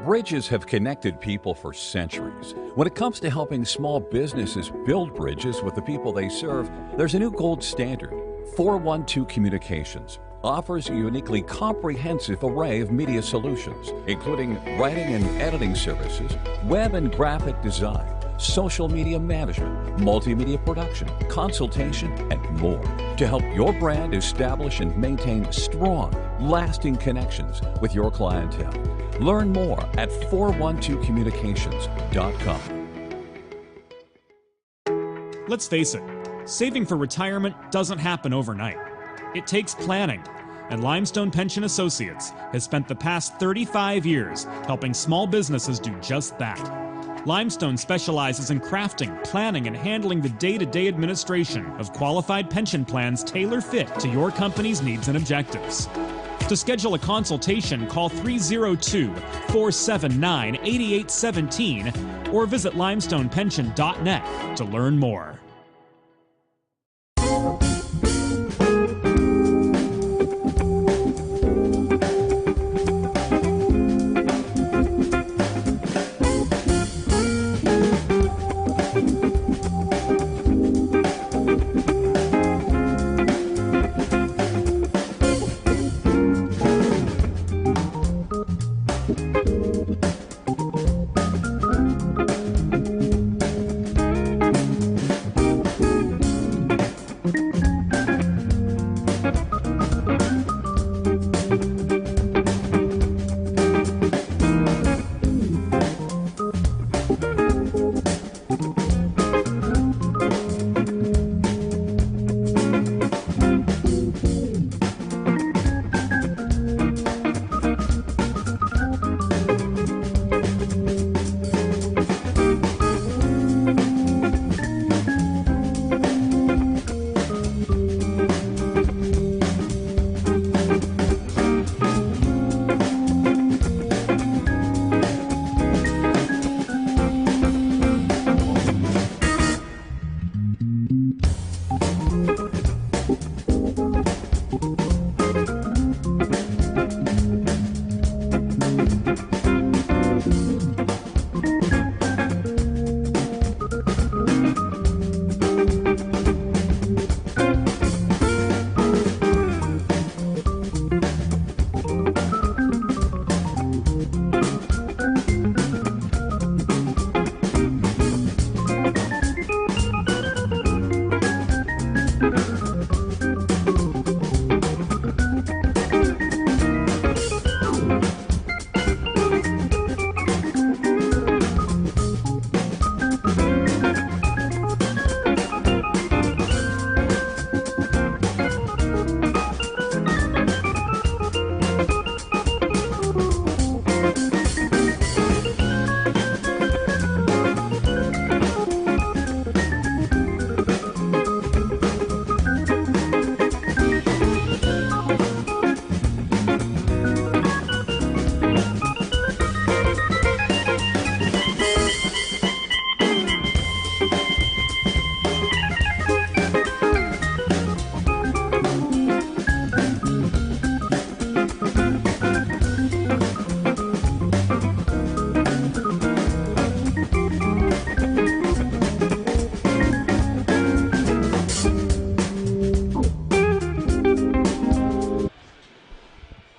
Bridges have connected people for centuries. When it comes to helping small businesses build bridges with the people they serve, there's a new gold standard. 412 Communications offers a uniquely comprehensive array of media solutions, including writing and editing services, web and graphic design, social media management, multimedia production, consultation, and more to help your brand establish and maintain strong, lasting connections with your clientele. Learn more at 412communications.com. Let's face it, saving for retirement doesn't happen overnight. It takes planning, and Limestone Pension Associates has spent the past 35 years helping small businesses do just that. Limestone specializes in crafting, planning, and handling the day-to-day administration of qualified pension plans tailor-fit to your company's needs and objectives. To schedule a consultation, call 302-479-8817 or visit limestonepension.net to learn more.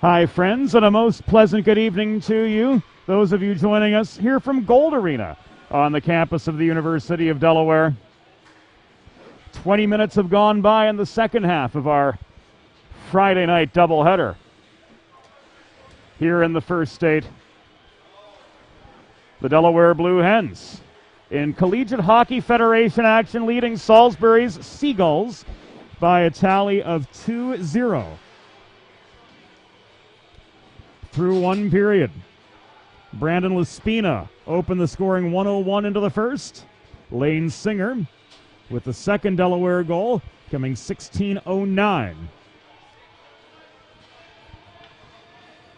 Hi, friends, and a most pleasant good evening to you. Those of you joining us here from Gold Arena on the campus of the University of Delaware. 20 minutes have gone by in the second half of our Friday night doubleheader here in the First State. The Delaware Blue Hens in Collegiate Hockey Federation action, leading Salisbury's Seagulls by a tally of 2-0. Through one period, Brandon Laspina opened the scoring 101 into the first. Lane Singer with the second Delaware goal coming 16:09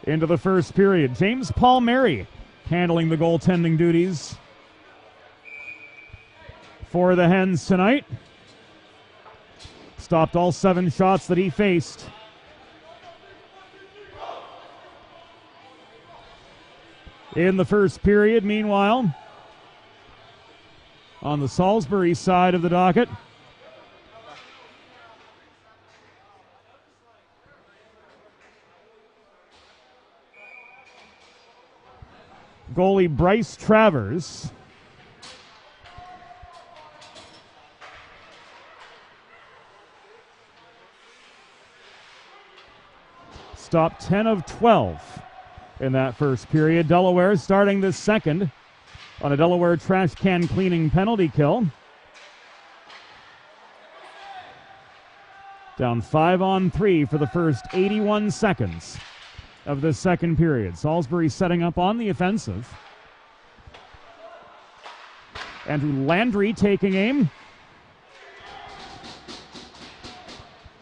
into the first period. James Palmieri handling the goaltending duties for the Hens tonight. Stopped all 7 shots that he faced. In the first period, meanwhile, on the Salisbury side of the docket, goalie Bryce Travers stopped 10 of 12 in that first period. Delaware starting this second on a Delaware trash can cleaning penalty kill. Down 5-on-3 for the first 81 seconds of this second period. Salisbury setting up on the offensive. Andrew Landry taking aim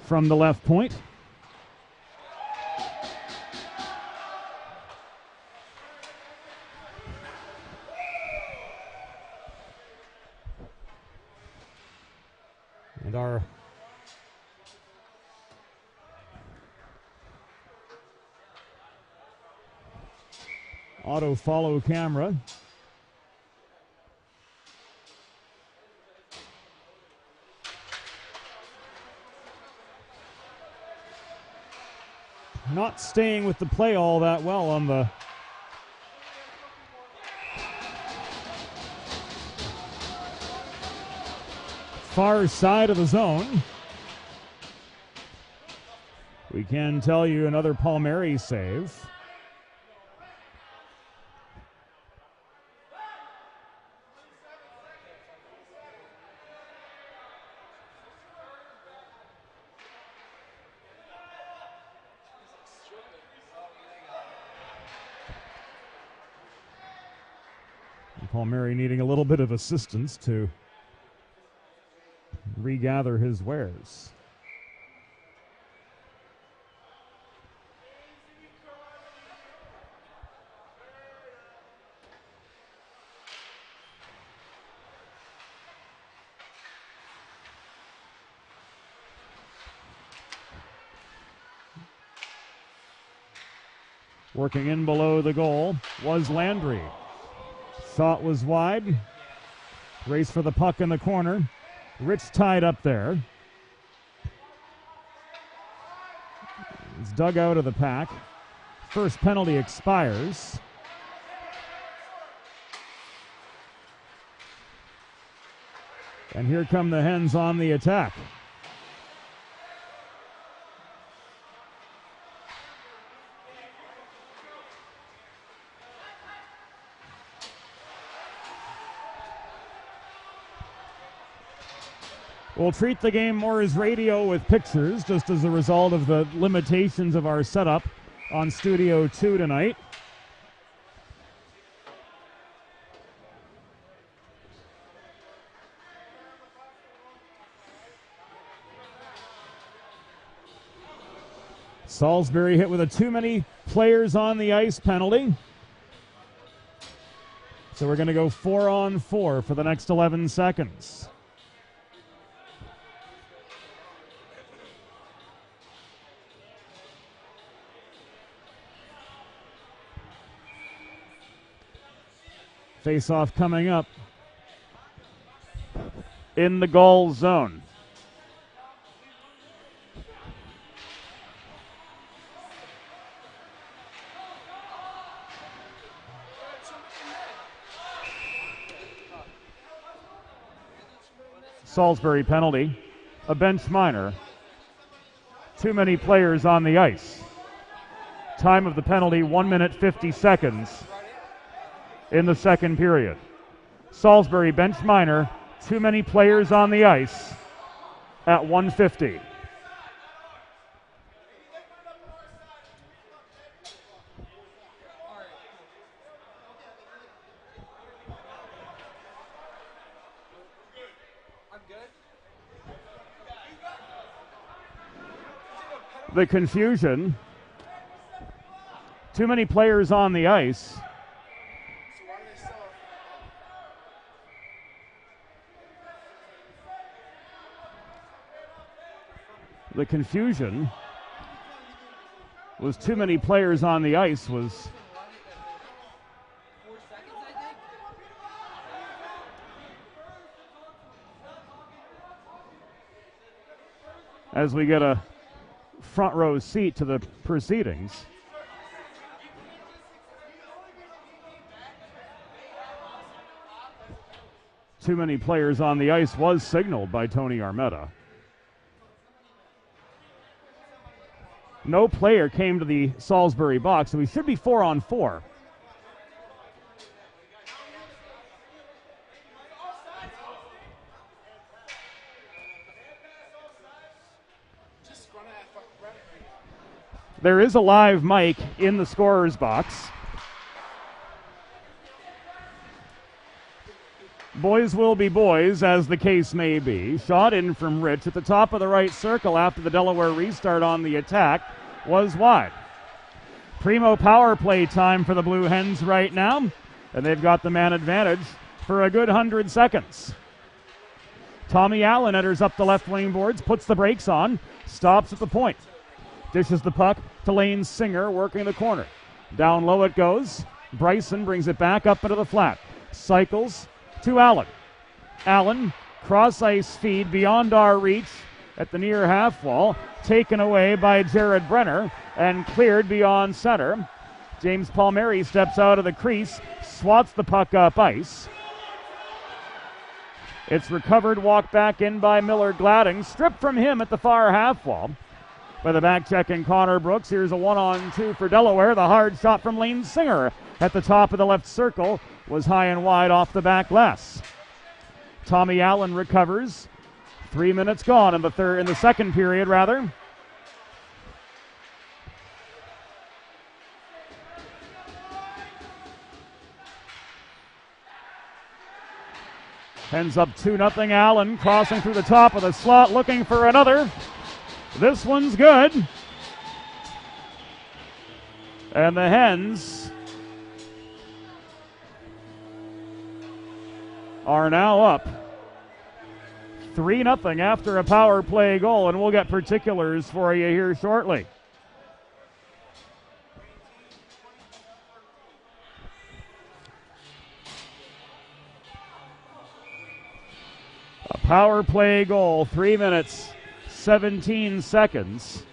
from the left point. And our auto follow camera not staying with the play all that well on the far side of the zone. We can tell you another Palmieri save. Palmieri needing a little bit of assistance to regather his wares. Working in below the goal was Landry. Shot was wide. Race for the puck in the corner. Rich tied up there. It's dug out of the pack. First penalty expires. And here come the Hens on the attack. We'll treat the game more as radio with pictures, just as a result of the limitations of our setup on Studio 2 tonight. Salisbury hit with a too many players on the ice penalty. So we're going to go 4-on-4 for the next 11 seconds. Face-off coming up in the goal zone. Salisbury penalty, a bench minor. Too many players on the ice. Time of the penalty, 1 minute 50 seconds. In the second period. Salisbury bench minor, too many players on the ice at 1:50. The confusion, too many players on the ice. The confusion was too many players on the ice was as we get a front row seat to the proceedings. Too many players on the ice was signaled by Tony Armetta. No player came to the Salisbury box, so we should be 4-on-4. There is a live mic in the scorer's box. Boys will be boys, as the case may be. Shot in from Rich at the top of the right circle after the Delaware restart on the attack was wide. Primo power play time for the Blue Hens right now, and they've got the man advantage for a good 100 seconds. Tommy Allen enters up the left wing boards, puts the brakes on, stops at the point. Dishes the puck to Lane Singer, working the corner. Down low it goes. Bryson brings it back up into the flat. Cycles to Allen. Allen, cross-ice feed beyond our reach at the near half wall. Taken away by Jared Brenner and cleared beyond center. James Palmieri steps out of the crease, swats the puck up ice. It's recovered, walked back in by Miller Gladding. Stripped from him at the far half wall by the back-checking Connor Brooks. Here's a 1-on-2 for Delaware. The hard shot from Lane Singer at the top of the left circle was high and wide off the back glass. Tommy Allen recovers. 3 minutes gone in the second period, rather. Hens up 2-0. Allen crossing through the top of the slot, looking for another. This one's good. And the Hens are now up 3-0 after a power play goal, and we'll get particulars for you here shortly. A power play goal, 3 minutes, 17 seconds.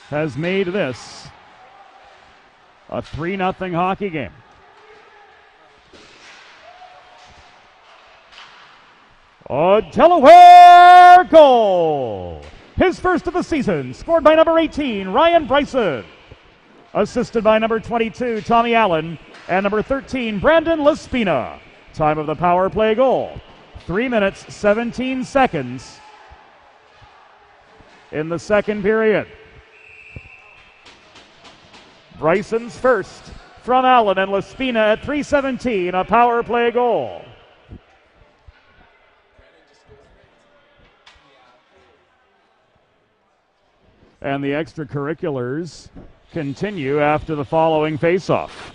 Has made this a 3-0 hockey game. A Delaware goal! His first of the season, scored by number 18, Ryan Bryson. Assisted by number 22, Tommy Allen, and number 13, Brandon Laspina. Time of the power play goal, 3 minutes, 17 seconds in the second period. Bryson's first from Allen and Laspina at 3:17, a power play goal. And the extracurriculars continue after the following faceoff.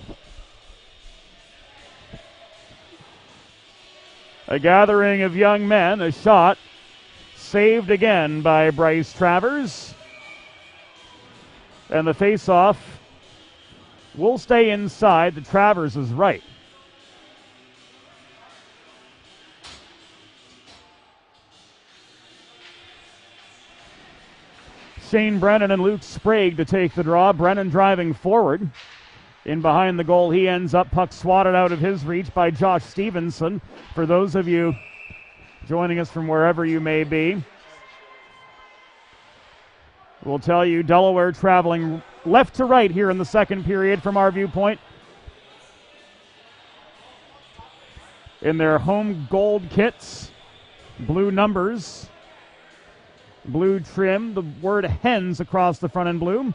A gathering of young men, a shot saved again by Bryce Travers. And the faceoff will stay inside. The Travers is right. Shane Brennan and Luke Sprague to take the draw. Brennan driving forward. In behind the goal, he ends up, puck swatted out of his reach by Josh Stevenson. For those of you joining us from wherever you may be, we'll tell you Delaware traveling left to right here in the second period from our viewpoint. In their home gold kits, blue numbers, blue trim, the word Hens across the front in blue.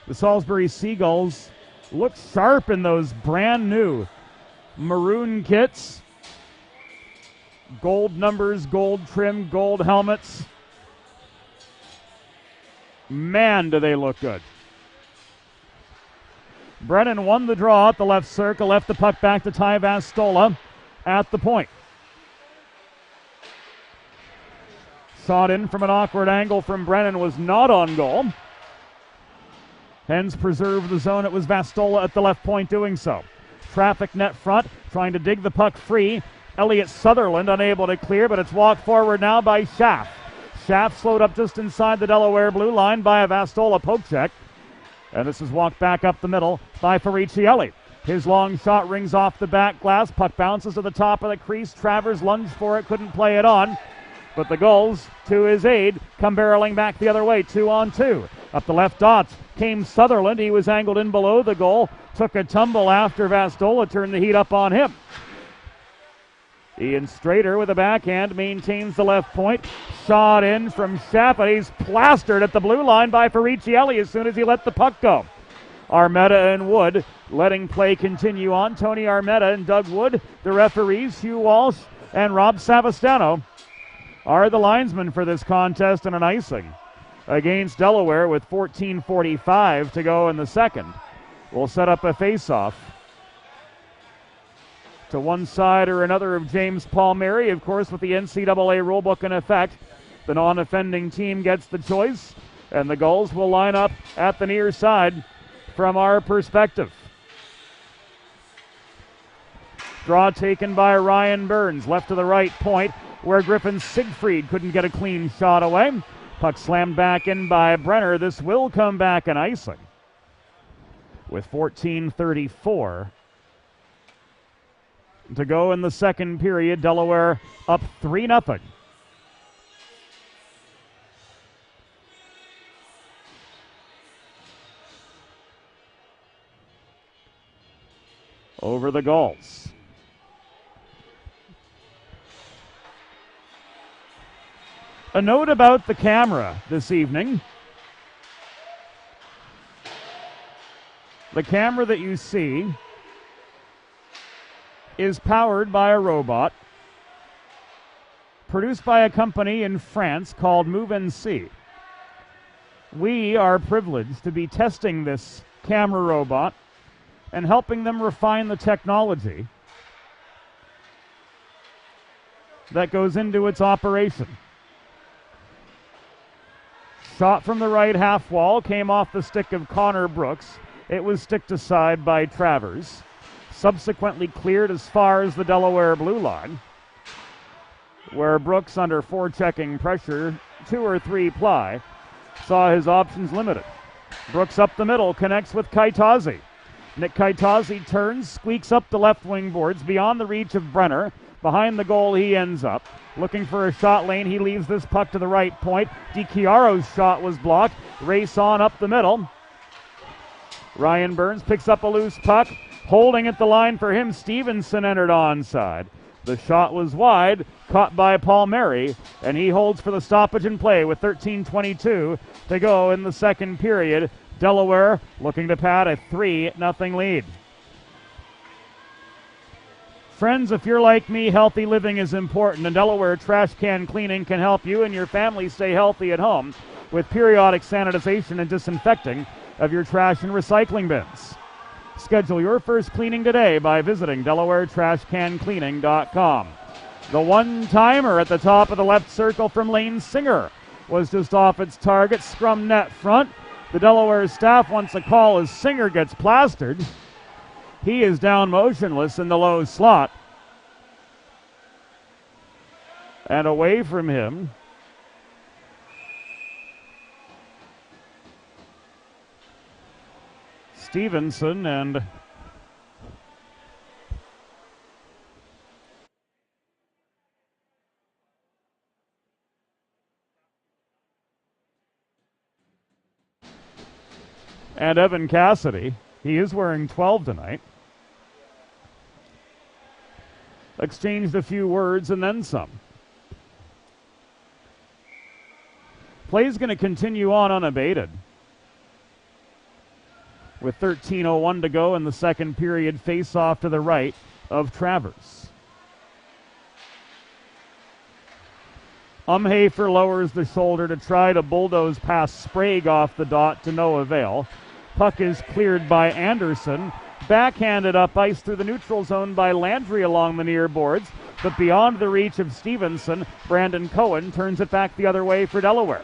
The Salisbury Seagulls look sharp in those brand new maroon kits. Gold numbers, gold trim, gold helmets. Man, do they look good. Brennan won the draw at the left circle, left the puck back to Ty Vastola at the point. Shot in from an awkward angle from Brennan was not on goal. Hens preserve the zone. It was Vastola at the left point doing so. traffic net front, trying to dig the puck free. Elliott Sutherland unable to clear, but it's walked forward now by Schaff. Schaff slowed up just inside the Delaware blue line by a Vastola poke check. And this is walked back up the middle by Faricielli. His long shot rings off the back glass. Puck bounces to the top of the crease. Travers lunged for it, couldn't play it on. But the goals to his aid come barreling back the other way, 2-on-2. Up the left dots came Sutherland. He was angled in below the goal. Took a tumble after Vastola turned the heat up on him. Ian Strader with a backhand maintains the left point. Shot in from Schaff, and he's plastered at the blue line by Faricielli as soon as he let the puck go. Armetta and Wood letting play continue on. Tony Armetta and Doug Wood, the referees, Hugh Walsh and Rob Savastano, are the linesmen for this contest, and an icing against Delaware with 14:45 to go in the second. We'll set up a face-off to one side or another of James Palmieri. Of course, with the NCAA rulebook in effect, the non-offending team gets the choice, and the goals will line up at the near side from our perspective. Draw taken by Ryan Burns, left to the right point, where Griffin Siegfried couldn't get a clean shot away. Puck slammed back in by Brenner. This will come back an icing with 14:34 to go in the second period. Delaware up 3-0. Over the goals. A note about the camera this evening. The camera that you see is powered by a robot produced by a company in France called MoveNC. We are privileged to be testing this camera robot and helping them refine the technology that goes into its operation. Shot from the right half wall came off the stick of Connor Brooks. It was sticked aside by Travers. Subsequently cleared as far as the Delaware blue line, where Brooks, under forechecking pressure, 2 or 3 ply, saw his options limited. Brooks up the middle, connects with Kaitazi. Nick Kaitazi turns, squeaks up the left wing boards, beyond the reach of Brenner. Behind the goal he ends up. Looking for a shot lane, he leaves this puck to the right point. DiChiaro's shot was blocked. Race on up the middle. Ryan Burns picks up a loose puck. Holding at the line for him, Stevenson entered onside. The shot was wide, caught by Palmieri, and he holds for the stoppage in play with 13:22 to go in the second period. Delaware looking to pad a 3-0 lead. Friends, if you're like me, healthy living is important, and Delaware Trash Can Cleaning can help you and your family stay healthy at home with periodic sanitization and disinfecting of your trash and recycling bins. Schedule your first cleaning today by visiting DelawareTrashCanCleaning.com. The one-timer at the top of the left circle from Lane Singer was just off its target, scrum net front. The Delaware staff wants a call as Singer gets plastered. He is down motionless in the low slot. And away from him, Stevenson and Evan Cassidy. He is wearing 12 tonight. Exchanged a few words and then some. Play's going to continue on unabated. With 13:01 to go in the second period, face off to the right of Travers. Umhafer lowers the shoulder to try to bulldoze past Sprague off the dot to no avail. Puck is cleared by Anderson. Backhanded up ice through the neutral zone by Landry along the near boards, but beyond the reach of Stevenson, Brandon Cohen turns it back the other way for Delaware.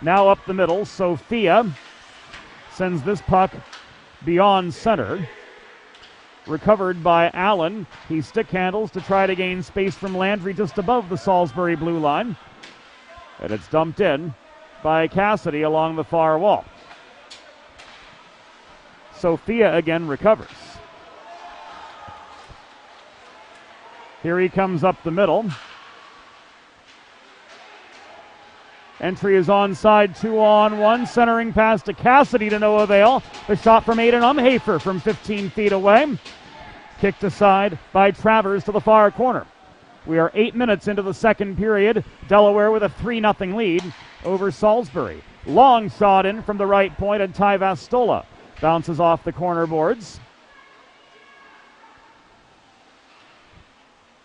Now up the middle, Sophia sends this puck beyond center. recovered by Allen. He stick handles to try to gain space from Landry just above the Salisbury blue line. And it's dumped in by Cassidy along the far wall. Sophia again recovers. Here he comes up the middle. Entry is onside, 2-on-1. Centering pass to Cassidy to no avail. The shot from Aiden Umhafer from 15 feet away. Kicked aside by Travers to the far corner. We are 8 minutes into the second period. Delaware with a 3-0 lead over Salisbury. Long shot in from the right point, and Ty Vastola bounces off the corner boards.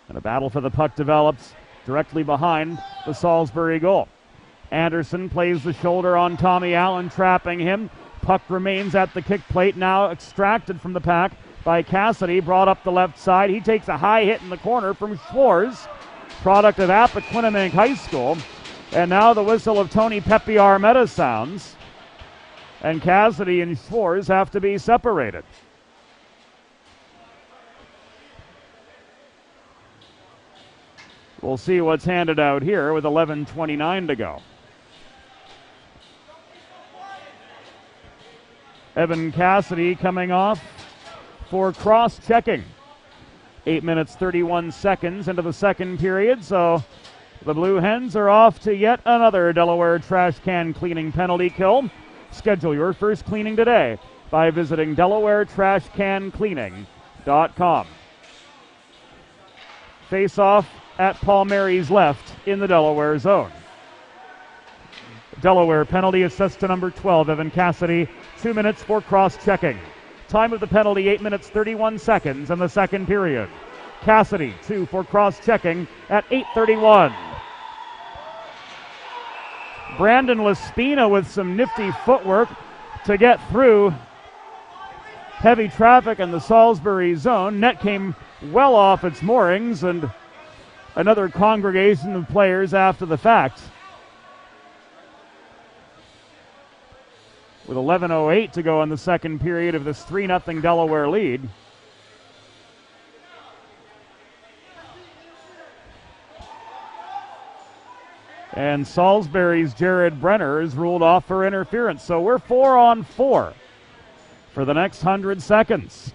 And a battle for the puck develops directly behind the Salisbury goal. Anderson plays the shoulder on Tommy Allen, trapping him. Puck remains at the kick plate, now extracted from the pack by Cassidy, brought up the left side. He takes a high hit in the corner from Schwartz, product of Appoquinimink High School. And now the whistle of Tony Pepe Armetta sounds, and Cassidy and Schwartz have to be separated. We'll see what's handed out here with 11:29 to go. Evan Cassidy coming off for cross-checking. 8 minutes, 31 seconds into the second period, so the Blue Hens are off to yet another Delaware trash can cleaning penalty kill. Schedule your first cleaning today by visiting DelawareTrashCanCleaning.com. Face-off at Paul Mary's left in the Delaware zone. Delaware penalty assessed to number 12, Evan Cassidy. 2 minutes for cross-checking. Time of the penalty, 8 minutes, 31 seconds in the second period. Cassidy, 2 for cross-checking at 8:31. Brandon Laspina with some nifty footwork to get through heavy traffic in the Salisbury zone. Net came well off its moorings, and another congregation of players after the fact. With 11:08 to go in the second period of this 3-0 Delaware lead. And Salisbury's Jared Brenner is ruled off for interference. So we're 4-on-4 for the next 100 seconds.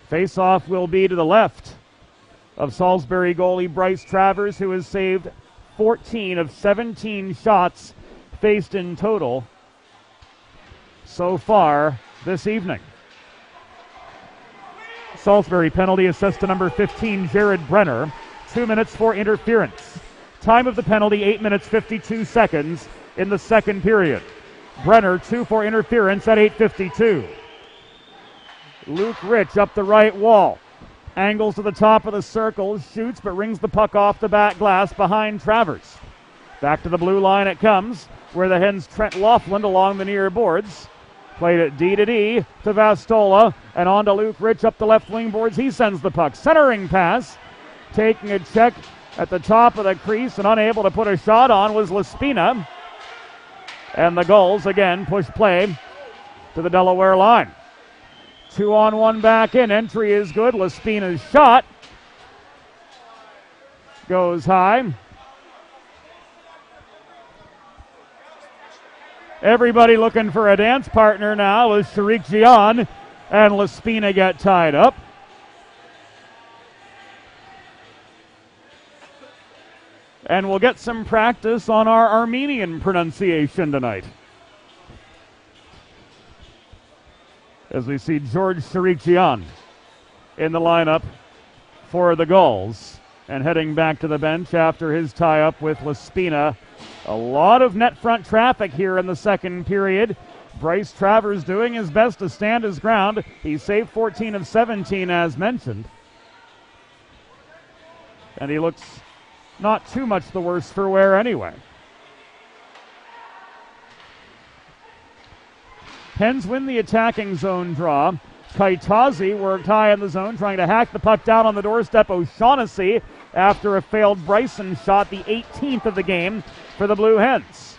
Face-off will be to the left of Salisbury goalie Bryce Travers, who has saved 14 of 17 shots faced in total so far this evening. Salisbury penalty assessed to number 15, Jared Brenner. 2 minutes for interference. Time of the penalty, 8 minutes, 52 seconds in the second period. Brenner, 2 for interference at 8:52. Luke Rich up the right wall. Angles to the top of the circle, shoots, but rings the puck off the back glass behind Travers. Back to the blue line it comes, where the Hens Trent Laughlin along the near boards. Played it D to D to Vastola, and on to Luke Rich up the left wing boards. He sends the puck. Centering pass. Taking a check at the top of the crease and unable to put a shot on was Laspina. And the goals again push play to the Delaware line. 2-on-1 back in. Entry is good. Laspina's shot goes high. Everybody looking for a dance partner now as Sharik Gian and Laspina get tied up. And we'll get some practice on our Armenian pronunciation tonight, as we see George Sarikian in the lineup for the goals and heading back to the bench after his tie-up with Laspina. A lot of net front traffic here in the second period. Bryce Travers doing his best to stand his ground. He saved 14 of 17 as mentioned. And he looks not too much the worse for wear anyway. Hens win the attacking zone draw. Kaitazi worked high in the zone, trying to hack the puck down on the doorstep. O'Shaughnessy, after a failed Bryson shot, the 18th of the game for the Blue Hens.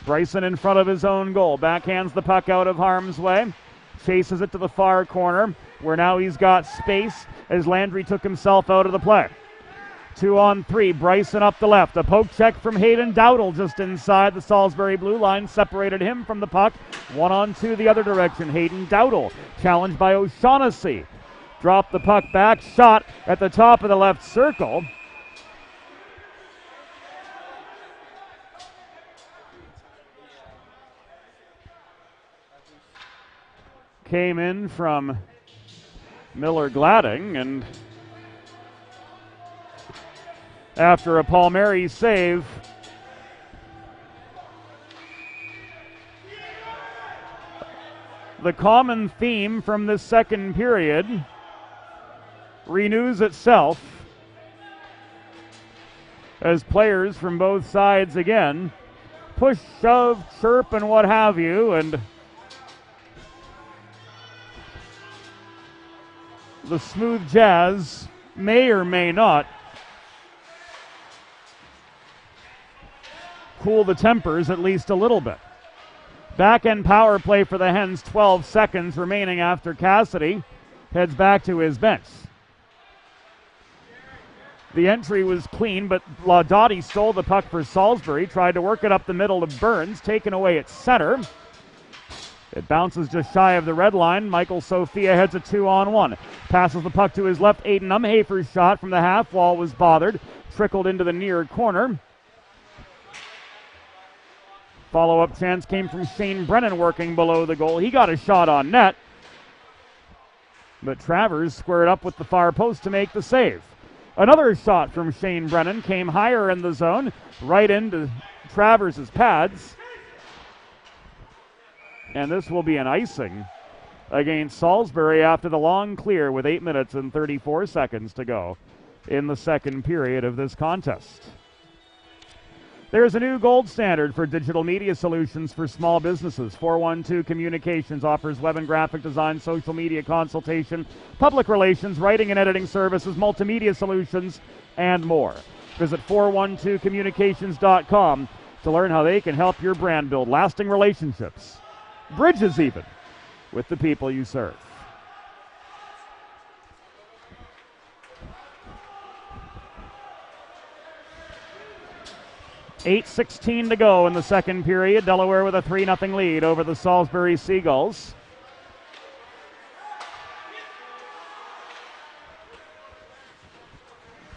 Bryson in front of his own goal. Backhands the puck out of harm's way. Chases it to the far corner, where now he's got space as Landry took himself out of the play. 2-on-3, Bryson up the left. A poke check from Hayden Dowdle just inside the Salisbury blue line. Separated him from the puck. 1-on-2 the other direction. Hayden Dowdle challenged by O'Shaughnessy. Dropped the puck back. Shot at the top of the left circle. Came in from Miller Gladding, and after a Palmieri save, the common theme from this second period renews itself as players from both sides again push, shove, chirp, and what have you, and the smooth jazz may or may not cool the tempers at least a little bit. Back-end power play for the Hens, 12 seconds remaining after Cassidy heads back to his bench. The entry was clean, but Laudati stole the puck for Salisbury, tried to work it up the middle to Burns, taken away at center. It bounces just shy of the red line. Michael Sophia heads a 2-on-1. Passes the puck to his left. Aiden Umhafer's shot from the half wall was bothered. Trickled into the near corner. Follow-up chance came from Shane Brennan working below the goal. He got a shot on net. But Travers squared up with the far post to make the save. Another shot from Shane Brennan came higher in the zone, right into Travers' pads. And this will be an icing against Salisbury after the long clear with 8 minutes and 34 seconds to go in the second period of this contest. There's a new gold standard for digital media solutions for small businesses. 412 Communications offers web and graphic design, social media consultation, public relations, writing and editing services, multimedia solutions, and more. Visit 412communications.com to learn how they can help your brand build lasting relationships, bridges even, with the people you serve. .8:16 to go in the second period. Delaware with a 3-0 lead over the Salisbury Seagulls.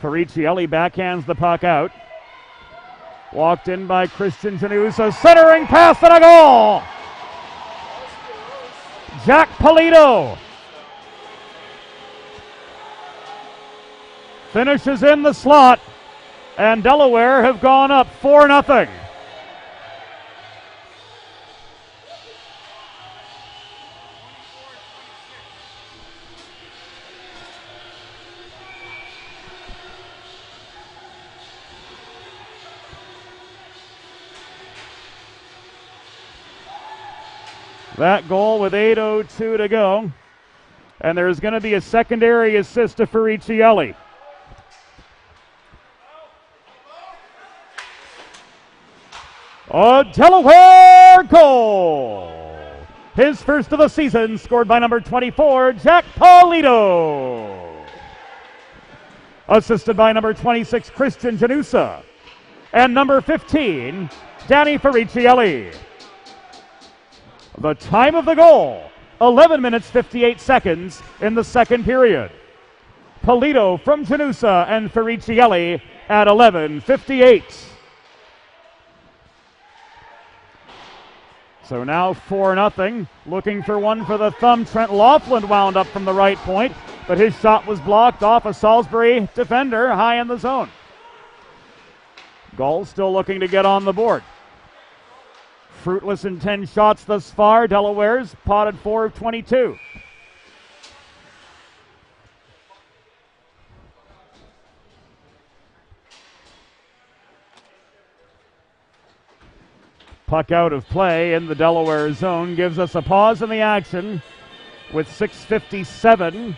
Ferricielli backhands the puck out. Walked in by Christian Janusa. Centering pass and a goal! Jack Polito finishes in the slot, and Delaware have gone up 4-0. That goal with 8:02 to go. And there's going to be a secondary assist to Ferricielli. A Delaware goal! His first of the season, scored by number 24, Jack Polito. Assisted by number 26, Christian Janusa. And number 15, Danny Ferricielli. The time of the goal, 11 minutes 58 seconds in the second period. Polito from Janusa and Ferricielli at 11:58. So now 4-0, looking for one for the thumb. Trent Laughlin wound up from the right point, but his shot was blocked off a Salisbury defender high in the zone. Gull still looking to get on the board. Fruitless in 10 shots thus far. Delaware's potted 4 of 22. Puck out of play in the Delaware zone gives us a pause in the action with 6:57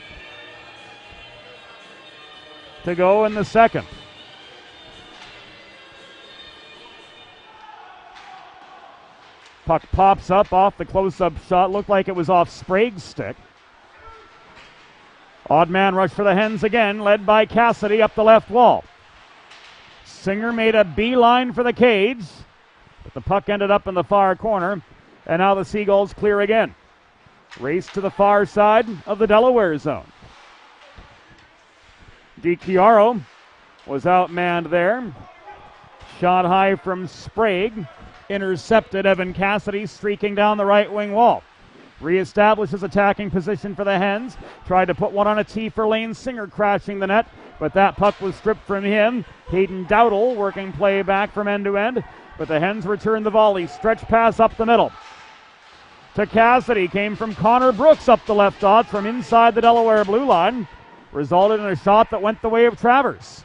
to go in the second. Puck pops up off the close-up shot. Looked like it was off Sprague's stick. Odd man rush for the Hens again, led by Cassidy up the left wall. Singer made a beeline for the cage, but the puck ended up in the far corner, and now the Seagulls clear again. Race to the far side of the Delaware zone. DiChiaro was outmanned there. Shot high from Sprague. Intercepted. Evan Cassidy streaking down the right wing wall. Reestablishes attacking position for the Hens. Tried to put one on a tee for Lane Singer, crashing the net, but that puck was stripped from him. Hayden Dowdle working play back from end to end, but the Hens return the volley. Stretch pass up the middle to Cassidy. Came from Connor Brooks up the left dot from inside the Delaware blue line. Resulted in a shot that went the way of Travers.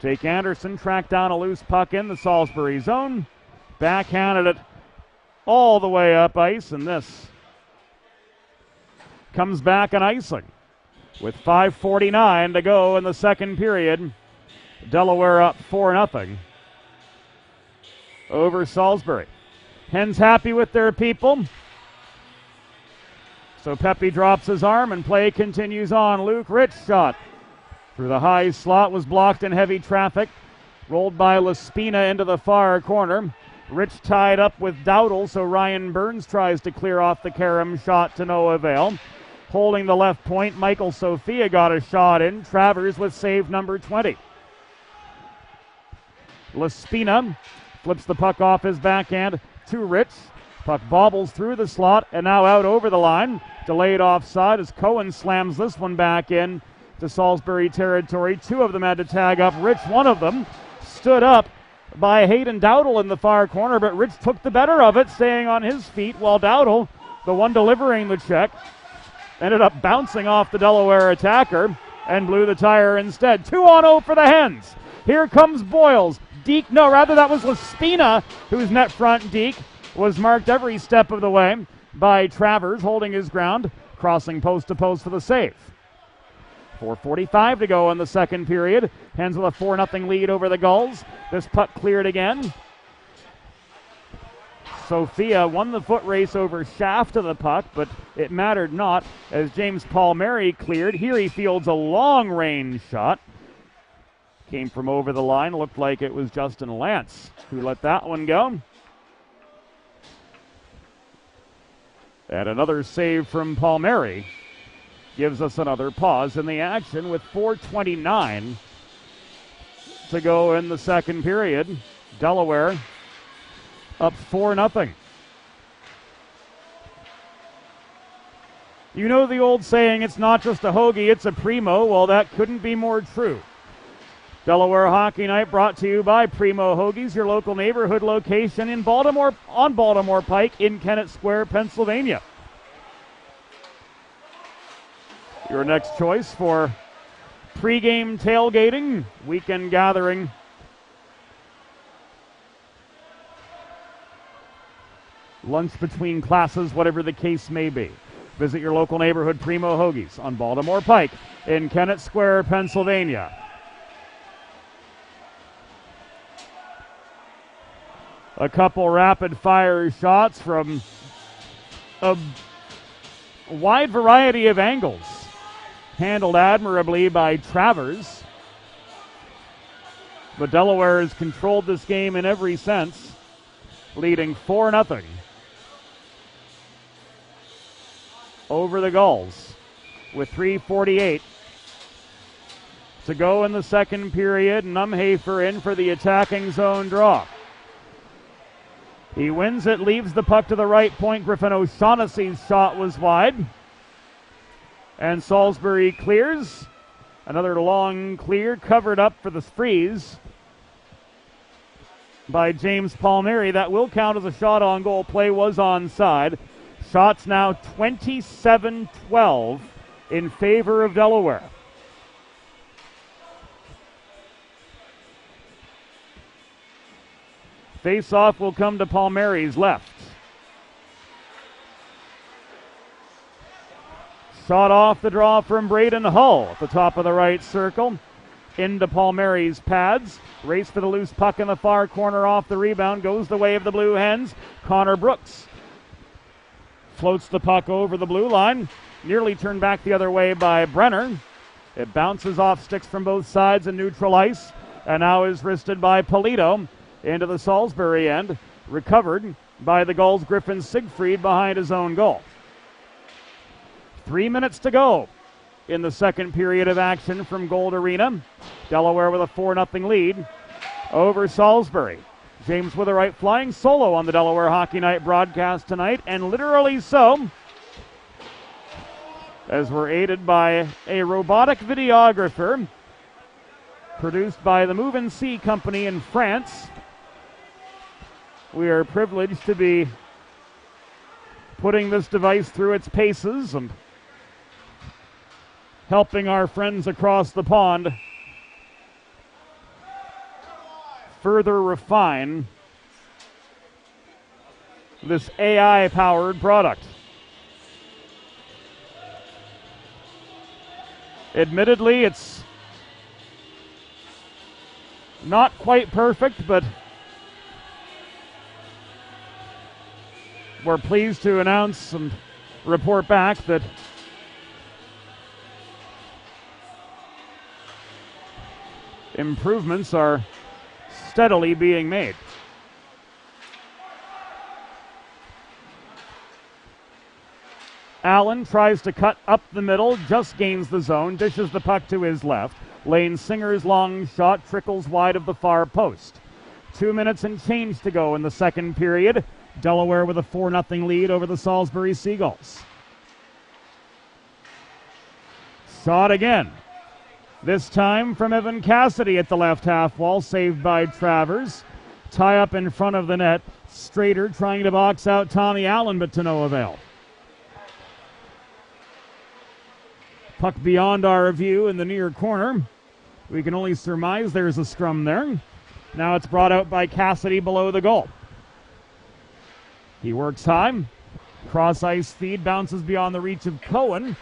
Jake Anderson tracked down a loose puck in the Salisbury zone. Backhanded it all the way up ice, and this comes back on icing with 5:49 to go in the second period. Delaware up 4-0 over Salisbury. Hens happy with their people. So Pepe drops his arm and play continues on. Luke Rich shot through the high slot, was blocked in heavy traffic. Rolled by Laspina into the far corner. Rich tied up with Dowdle, so Ryan Burns tries to clear off the Karam shot to no avail. Holding the left point, Michael Sophia got a shot in. Travers with save number 20. Laspina flips the puck off his backhand to Rich. Puck bobbles through the slot and now out over the line. Delayed offside as Cohen slams this one back in to Salisbury territory. Two of them had to tag up Rich. One of them stood up by Hayden Dowdle in the far corner, but Rich took the better of it, staying on his feet, while Dowdle, the one delivering the check, ended up bouncing off the Delaware attacker and blew the tire instead. 2-0 for the Hens. Here comes Boyles. That was Laspina, whose net front deke was marked every step of the way by Travers, holding his ground, crossing post to post for the save. 4:45 to go in the second period. Hens with a 4-0 lead over the Gulls. This puck cleared again. Sophia won the foot race over shaft of the puck, but it mattered not as James Palmieri cleared. Here he fields a long-range shot. Came from over the line. Looked like it was Justin Lance who let that one go. And another save from Palmieri gives us another pause in the action with 4:29 to go in the second period. Delaware up 4-0. You know the old saying, it's not just a hoagie, it's a primo. Well, that couldn't be more true. Delaware Hockey Night brought to you by Primo Hoagies, your local neighborhood location in Baltimore, on Baltimore Pike in Kennett Square, Pennsylvania. Your next choice for pregame tailgating, weekend gathering, lunch between classes, whatever the case may be. Visit your local neighborhood Primo Hoagies on Baltimore Pike in Kennett Square, Pennsylvania. A couple rapid-fire shots from a wide variety of angles. Handled admirably by Travers. But Delaware has controlled this game in every sense, leading 4-0 over the Gulls with 3:48 to go in the second period. Numhafer in for the attacking zone draw. He wins it, leaves the puck to the right point. Griffin O'Shaughnessy's shot was wide. And Salisbury clears. Another long clear, covered up for the freeze by James Palmieri. That will count as a shot on goal. Play was onside. Shots now 27-12 in favor of Delaware. Face-off will come to Palmieri's left. Shot off the draw from Braden Hull at the top of the right circle. Into Palmieri's pads. Race for the loose puck in the far corner off the rebound. Goes the way of the Blue Hens. Connor Brooks floats the puck over the blue line. Nearly turned back the other way by Brenner. It bounces off sticks from both sides in neutral ice. And now is wristed by Polito into the Salisbury end. Recovered by the Gulls' Griffin Siegfried behind his own goal. 3 minutes to go in the second period of action from Gold Arena. Delaware with a 4-0 lead over Salisbury. James Witherite flying solo on the Delaware Hockey Night broadcast tonight, and literally so, as we're aided by a robotic videographer produced by the Move and See company in France. We are privileged to be putting this device through its paces and helping our friends across the pond further refine this AI-powered product. Admittedly, it's not quite perfect, but we're pleased to announce and report back that improvements are steadily being made. Allen tries to cut up the middle, just gains the zone, dishes the puck to his left. Lane Singer's long shot trickles wide of the far post. 2 minutes and change to go in the second period. Delaware with a 4-0 lead over the Salisbury Seagulls. Shot again. This time from Evan Cassidy at the left half wall, saved by Travers. Tie up in front of the net. Strader trying to box out Tommy Allen, but to no avail. Puck beyond our view in the near corner. We can only surmise there's a scrum there. Now it's brought out by Cassidy below the goal. He works high. Cross ice feed bounces beyond the reach of Cohen.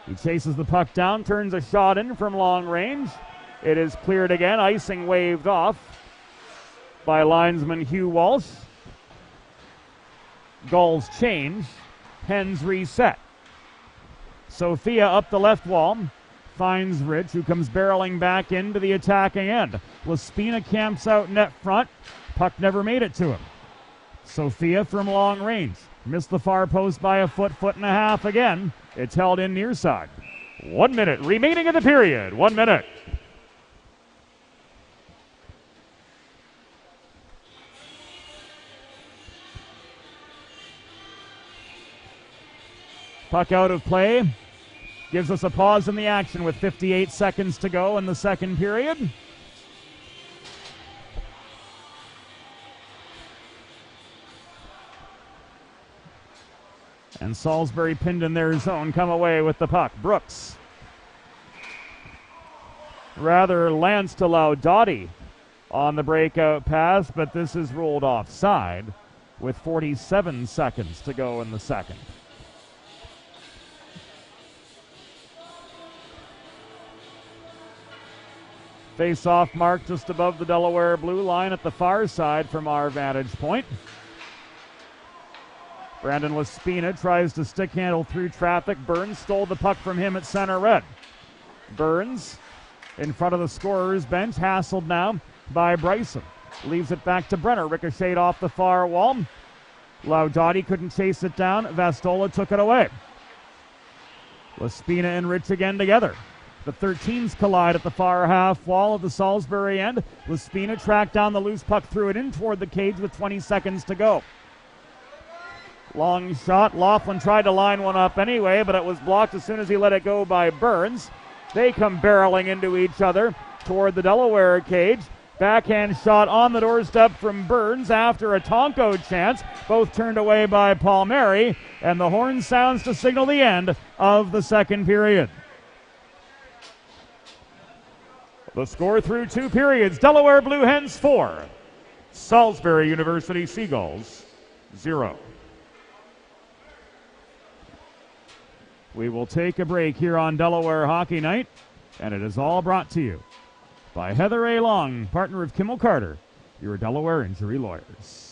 He chases the puck down, turns a shot in from long range. It is cleared again, icing waved off by linesman Hugh Walsh. Gulls change, Hens reset. Sophia up the left wall, finds Rich, who comes barreling back into the attacking end. Laspina camps out net front, puck never made it to him. Sophia from long range, missed the far post by a foot and a half again. It's held in near side. 1 minute remaining in the period. 1 minute. Puck out of play. Gives us a pause in the action with 58 seconds to go in the second period. And Salisbury pinned in their zone, come away with the puck. Brooks. Rather Lance to Laudati on the breakout pass, but this is ruled offside with 47 seconds to go in the second. Face-off mark just above the Delaware blue line at the far side from our vantage point. Brandon Laspina tries to stick handle through traffic. Burns stole the puck from him at center red. Burns in front of the scorer's bench, hassled now by Bryson. Leaves it back to Brenner, ricocheted off the far wall. Laudati couldn't chase it down. Vastola took it away. Laspina and Rich again together. The 13s collide at the far half wall of the Salisbury end. Laspina tracked down the loose puck, threw it in toward the cage with 20 seconds to go. Long shot. Laughlin tried to line one up anyway, but it was blocked as soon as he let it go by Burns. They come barreling into each other toward the Delaware cage. Backhand shot on the doorstep from Burns after a Tonko chance. Both turned away by Palmieri, and the horn sounds to signal the end of the second period. The score through 2 periods: Delaware Blue Hens 4, Salisbury University Seagulls 0. We will take a break here on Delaware Hockey Night, and it is all brought to you by Heather A. Long, partner of Kimmel Carter, your Delaware injury lawyers.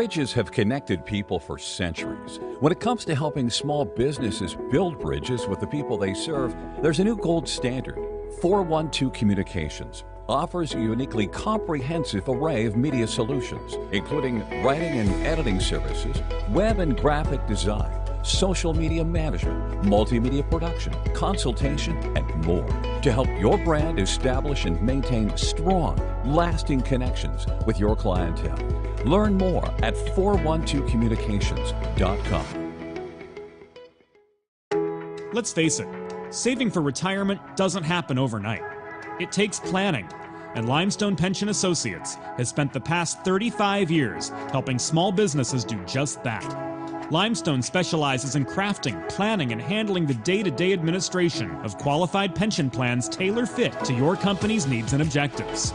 Bridges have connected people for centuries. When it comes to helping small businesses build bridges with the people they serve, there's a new gold standard. 412 Communications offers a uniquely comprehensive array of media solutions, including writing and editing services, web and graphic design, social media management, multimedia production, consultation, and more to help your brand establish and maintain strong, lasting connections with your clientele. Learn more at 412communications.com. Let's face it, saving for retirement doesn't happen overnight. It takes planning, and Limestone Pension Associates has spent the past 35 years helping small businesses do just that. Limestone specializes in crafting, planning, and handling the day-to-day administration of qualified pension plans tailor-fit to your company's needs and objectives.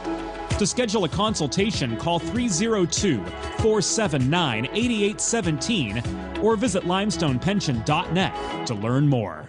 To schedule a consultation, call 302-479-8817 or visit limestonepension.net to learn more.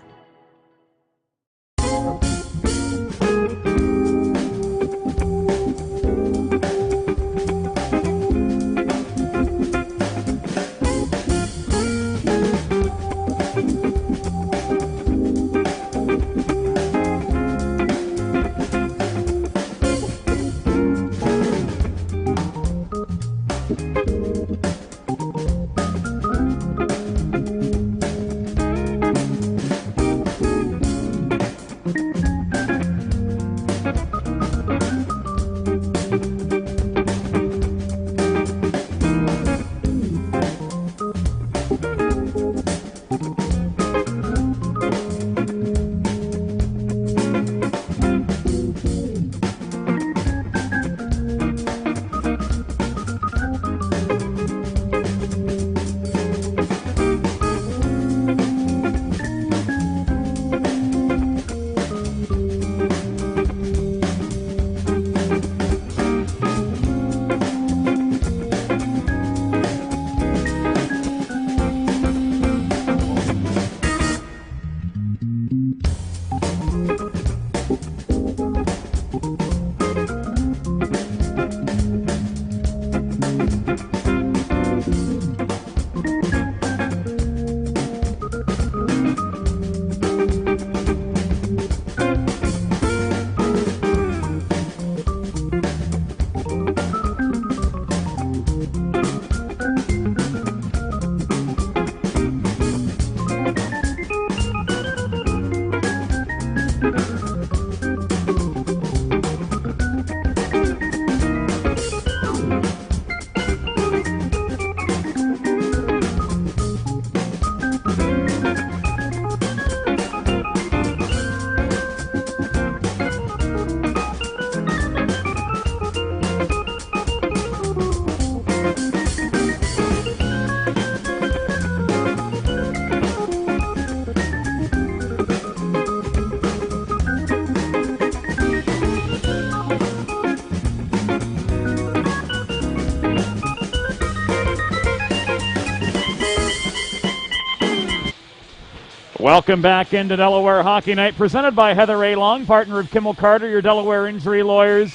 Welcome back into Delaware Hockey Night, presented by Heather A. Long, partner of Kimmel Carter, your Delaware injury lawyers.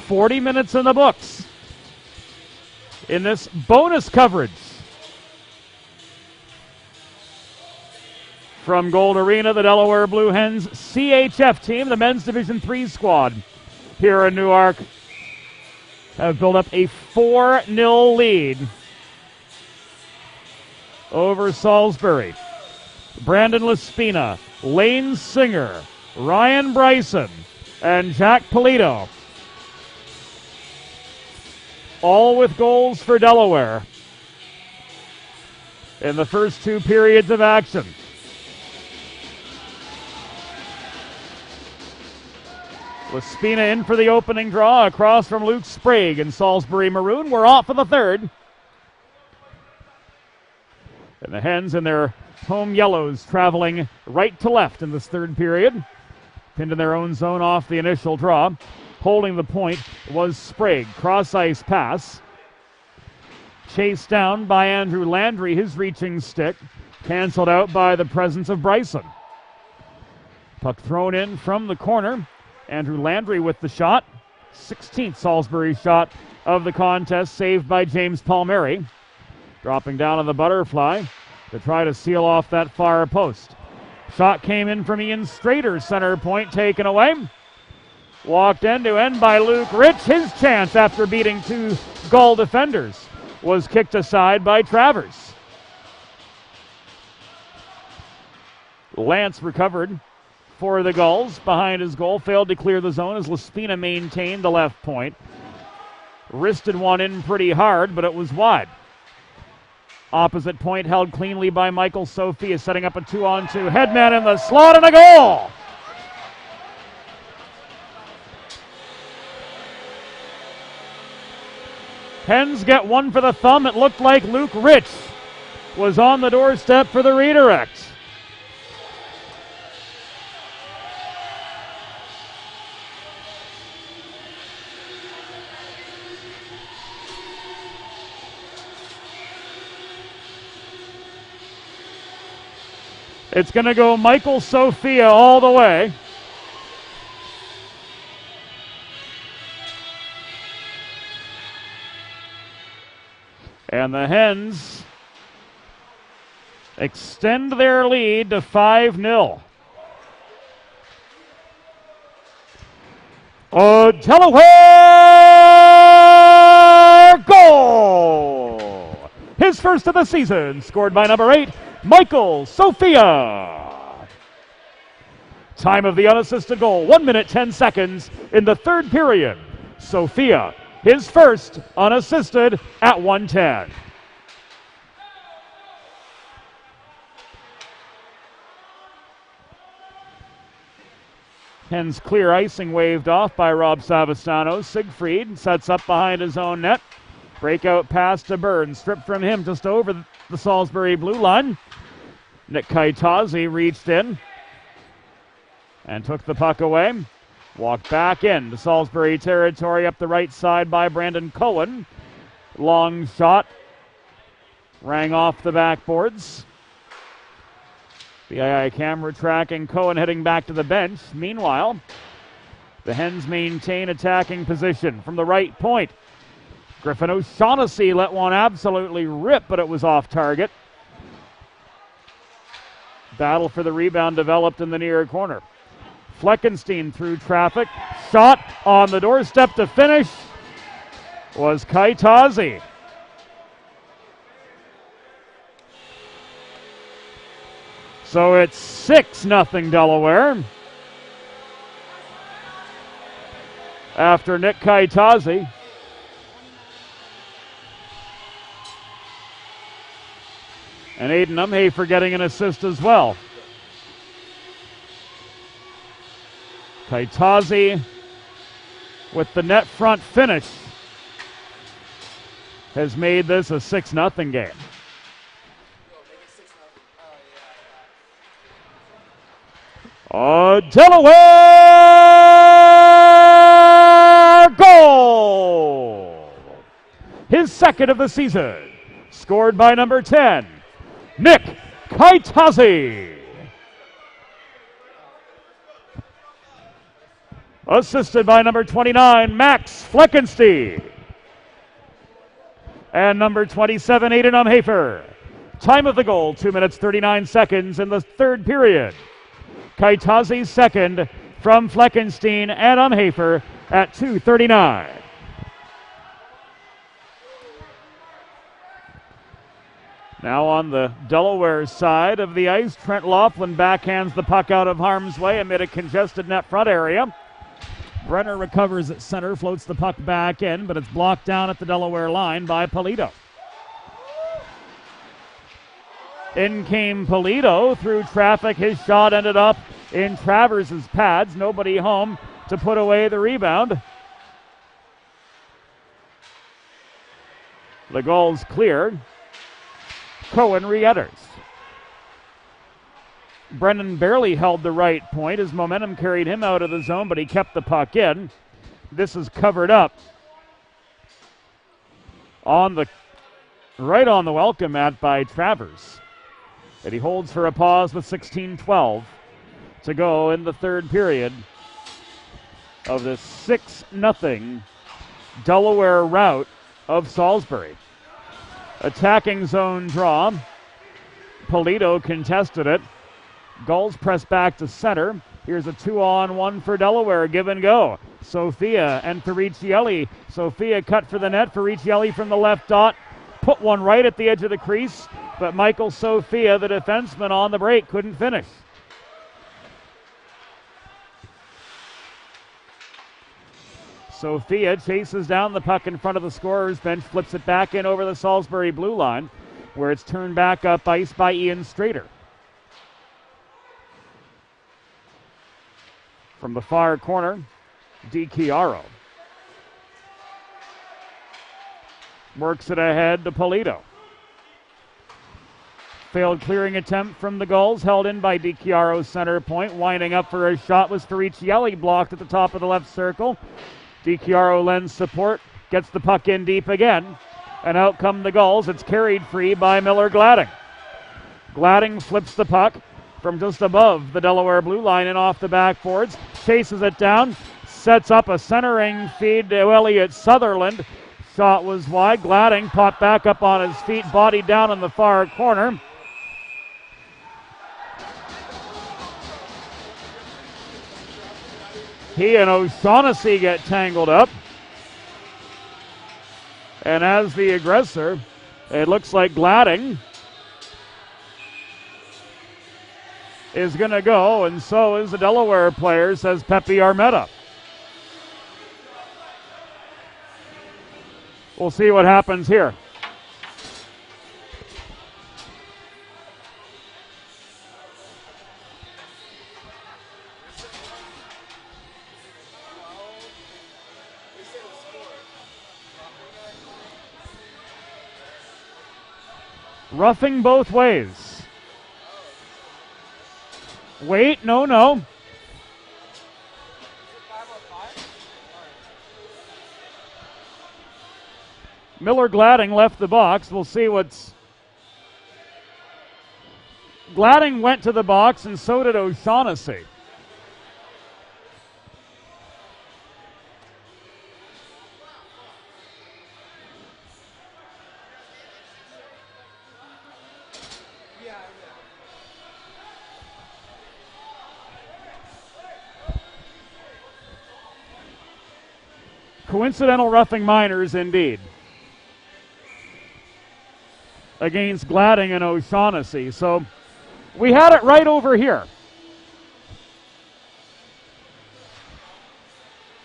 40 minutes in the books in this bonus coverage from Gold Arena, the Delaware Blue Hens CHF team, the men's Division III squad here in Newark, have built up a 4-0 lead over Salisbury. Brandon Laspina, Lane Singer, Ryan Bryson, and Jack Polito, all with goals for Delaware in the first two periods of action. Laspina in for the opening draw across from Luke Sprague and Salisbury Maroon. We're off for the third. And the Hens in their home yellows traveling right to left in this third period. Pinned in their own zone off the initial draw. Holding the point was Sprague. Cross-ice pass. Chased down by Andrew Landry, his reaching stick. Canceled out by the presence of Bryson. Puck thrown in from the corner. Andrew Landry with the shot. 16th Salisbury shot of the contest, saved by James Palmieri. Dropping down on the butterfly to try to seal off that far post. Shot came in from Ian Strader, center point taken away. Walked end to end by Luke Rich. His chance after beating two Gull defenders was kicked aside by Travers. Lance recovered for the Gulls behind his goal. Failed to clear the zone as Laspina maintained the left point. Wristed one in pretty hard, but it was wide. Opposite point held cleanly by Michael Sophia, setting up a 2-on-2. Headman in the slot and a goal! Hens get one for the thumb. It looked like Luke Rich was on the doorstep for the redirect. It's going to go Michael Sophia all the way. And the Hens extend their lead to 5-0. Delaware goal! His first of the season, scored by number 8, Michael Sophia. Time of the unassisted goal, 1 minute 10 seconds in the third period. Sophia, his first unassisted at 1:10. Hens clear icing waved off by Rob Savastano. Siegfried sets up behind his own net. Breakout pass to Burns. Stripped from him just over the Salisbury blue line. Nick Kaitazi reached in and took the puck away. Walked back in to Salisbury territory up the right side by Brandon Cohen. Long shot. Rang off the backboards. The II camera tracking Cohen heading back to the bench. Meanwhile, the Hens maintain attacking position from the right point. Griffin O'Shaughnessy let one absolutely rip, but it was off target. Battle for the rebound developed in the near corner. Fleckenstein through traffic. Shot on the doorstep to finish was Kaitazi. So it's 6-0 Delaware. After Nick Kaitazi. And Aiden Umhafer getting an assist as well. Kaitazi with the net front finish has made this a 6-0 game. Delaware goal! His second of the season, scored by number 10, Nick Kaitazi. Assisted by number 29, Max Fleckenstein. And number 27, Aiden Umhafer. Time of the goal, 2 minutes 39 seconds in the third period. Kaitazi's second from Fleckenstein and Umhafer at 2:39. Now on the Delaware side of the ice, Trent Laughlin backhands the puck out of harm's way amid a congested net front area. Brenner recovers at center, floats the puck back in, but it's blocked down at the Delaware line by Polito. In came Polito through traffic. His shot ended up in Travers' pads. Nobody home to put away the rebound. The goal's cleared. Cohen re-enters. Brennan barely held the right point. His momentum carried him out of the zone, but he kept the puck in. This is covered up right on the welcome mat by Travers. And he holds for a pause with 16:12 to go in the third period of the 6-0 Delaware rout of Salisbury. Attacking zone draw. Polito contested it. Gulls press back to center. Here's a 2-on-1 for Delaware. Give and go. Sophia and Ferricielli. Sophia cut for the net. Ferricielli from the left dot. Put one right at the edge of the crease. But Michael Sophia, the defenseman on the break, couldn't finish. Sophia chases down the puck in front of the scorer's bench. Flips it back in over the Salisbury blue line, where it's turned back up ice by Ian Strader. From the far corner, DiChiaro works it ahead to Polito. Failed clearing attempt from the Gulls, held in by DiChiaro's center point. Winding up for a shot was Ferricielli, blocked at the top of the left circle. DiChiaro lends support, gets the puck in deep again, and out come the Gulls. It's carried free by Miller Gladding. Gladding flips the puck from just above the Delaware blue line and off the backboards, chases it down, sets up a centering feed to Elliott Sutherland. Shot was wide. Gladding popped back up on his feet, body down in the far corner. He and O'Shaughnessy get tangled up. And as the aggressor, it looks like Gladding is going to go, and so is the Delaware player, says Pepe Armetta. We'll see what happens here. Roughing both ways. Wait, no. Miller Gladding left the box. We'll see what's... Gladding went to the box, and so did O'Shaughnessy. Coincidental roughing minors, indeed, against Gladding and O'Shaughnessy. So we had it right over here.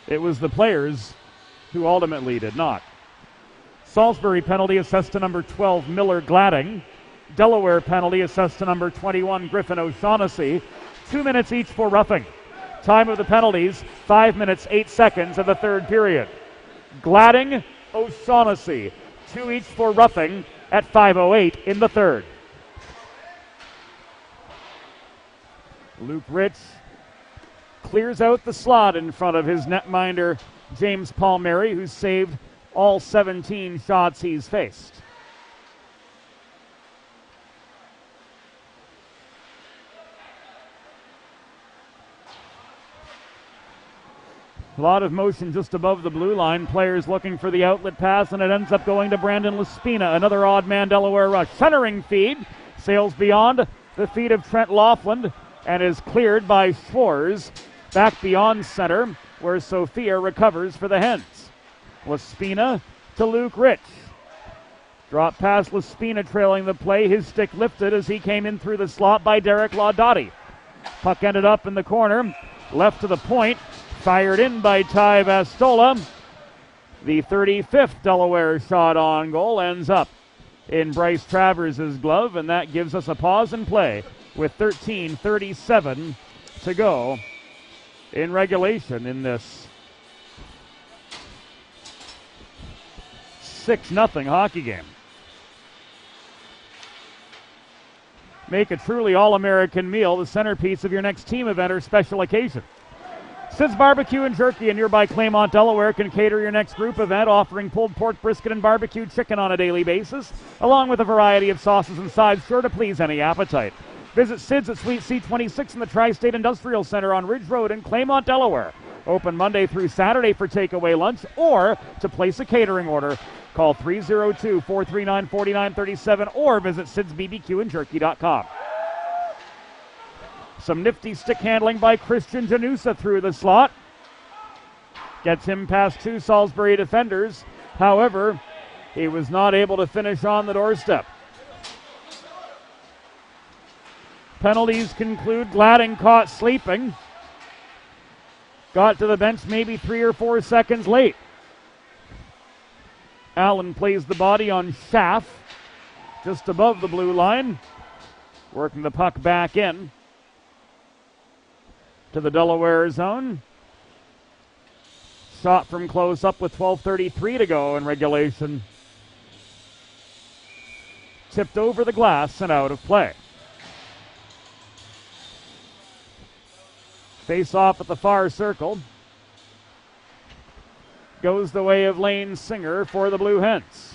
It was the players who ultimately did not. Salisbury penalty assessed to number 12, Miller Gladding. Delaware penalty assessed to number 21, Griffin O'Shaughnessy. 2 minutes each for roughing. Time of the penalties, 5 minutes, 8 seconds of the third period. Gladding, O'Shaughnessy, 2 each for roughing at 5:08 in the third. Luke Rich clears out the slot in front of his netminder, James Palmieri, who's saved all 17 shots he's faced. A lot of motion just above the blue line. Players looking for the outlet pass, and it ends up going to Brandon Laspina. Another odd man Delaware rush. Centering feed. Sails beyond the feet of Trent Laughlin and is cleared by Schwarz. Back beyond center, where Sophia recovers for the Hens. Laspina to Luke Rich. Drop pass, Laspina trailing the play. His stick lifted as he came in through the slot by Derek Laudotti. Puck ended up in the corner. Left to the point. Fired in by Ty Vastola. The 35th Delaware shot on goal ends up in Bryce Travers' glove, and that gives us a pause in play with 13:37 to go in regulation in this 6-0 hockey game. Make a truly all-American meal the centerpiece of your next team event or special occasion. Sid's Barbecue and Jerky in nearby Claymont, Delaware can cater your next group event, offering pulled pork, brisket, and barbecue chicken on a daily basis, along with a variety of sauces and sides sure to please any appetite. Visit Sid's at Suite C26 in the Tri-State Industrial Center on Ridge Road in Claymont, Delaware. Open Monday through Saturday for takeaway lunch or to place a catering order. Call 302-439-4937 or visit sidsbbqandjerky.com. Some nifty stick handling by Christian Janusa through the slot. Gets him past two Salisbury defenders. However, he was not able to finish on the doorstep. Penalties conclude. Gladding caught sleeping. Got to the bench maybe 3 or 4 seconds late. Allen plays the body on Schaff, just above the blue line. Working the puck back in to the Delaware zone. Shot from close up with 12:33 to go in regulation. Tipped over the glass and out of play. Face off at the far circle. Goes the way of Lane Singer for the Blue Hens.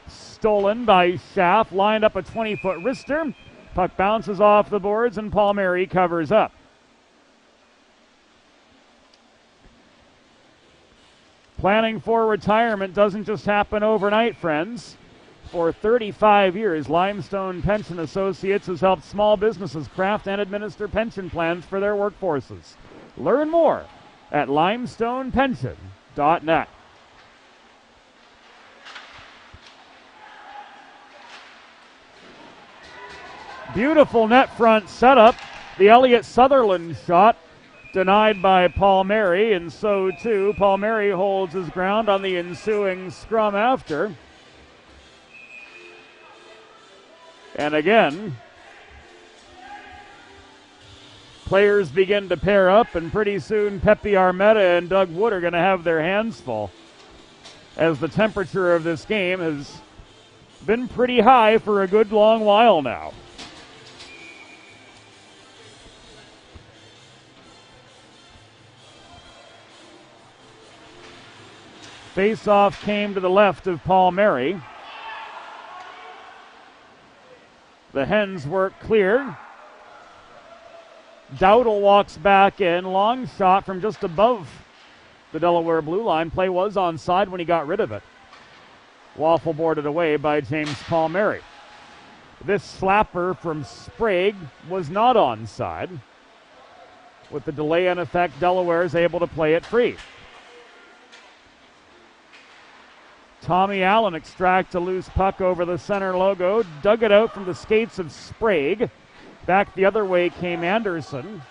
Stolen by Schaff, lined up a 20-foot wrister. Puck bounces off the boards and Palmieri covers up. Planning for retirement doesn't just happen overnight, friends. For 35 years, Limestone Pension Associates has helped small businesses craft and administer pension plans for their workforces. Learn more at limestonepension.net. Beautiful net front setup. The Elliott Sutherland shot denied by Palmieri, and so too Palmieri holds his ground on the ensuing scrum after. And again, players begin to pair up, and pretty soon Pepe Armetta and Doug Wood are going to have their hands full, as the temperature of this game has been pretty high for a good long while now. Face-off came to the left of Palmieri. The Hens work clear. Dowdle walks back in. Long shot from just above the Delaware blue line. Play was onside when he got rid of it. Waffle boarded away by James Palmieri. This slapper from Sprague was not onside. With the delay in effect, Delaware is able to play it free. Tommy Allen extracts a loose puck over the center logo, dug it out from the skates of Sprague. Back the other way came Anderson.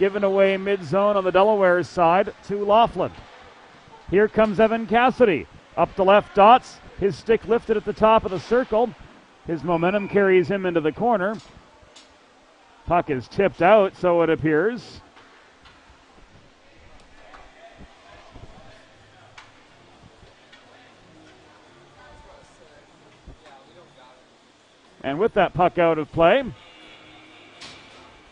Given away mid-zone on the Delaware side to Laughlin. Here comes Evan Cassidy. Up the left dots, his stick lifted at the top of the circle. His momentum carries him into the corner. Puck is tipped out, so it appears. And with that puck out of play,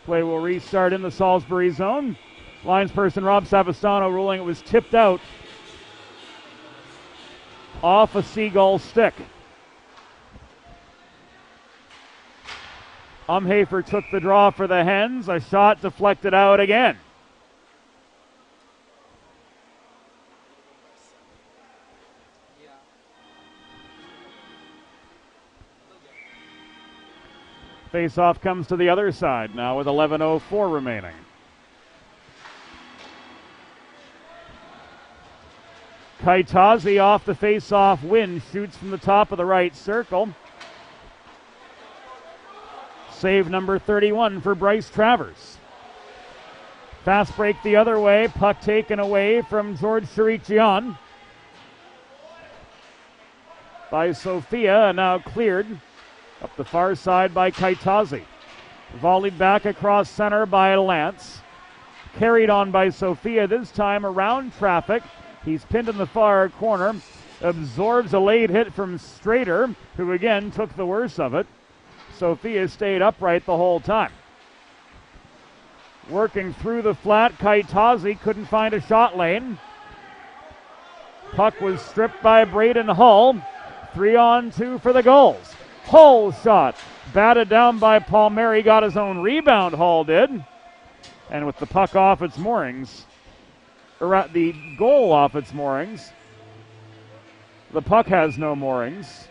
play will restart in the Salisbury zone. Linesperson Rob Savastano ruling it was tipped out off a Seagull stick. Umhafer took the draw for the Hens. A shot deflected out again. Face-off comes to the other side now with 11:04 remaining. Kaitazi off the face-off win, shoots from the top of the right circle. Save number 31 for Bryce Travers. Fast break the other way, puck taken away from George Chirichian by Sophia, and now cleared up the far side by Kaitazi. Volleyed back across center by Lance. Carried on by Sophia, this time around traffic. He's pinned in the far corner. Absorbs a late hit from Strader, who again took the worst of it. Sophia stayed upright the whole time. Working through the flat, Kaitazi couldn't find a shot lane. Puck was stripped by Braden Hull. 3-on-2 for the goals. Hull shot, batted down by Palmieri, got his own rebound, Hull did. And with the puck off its moorings, or at the goal off its moorings, The puck has no moorings.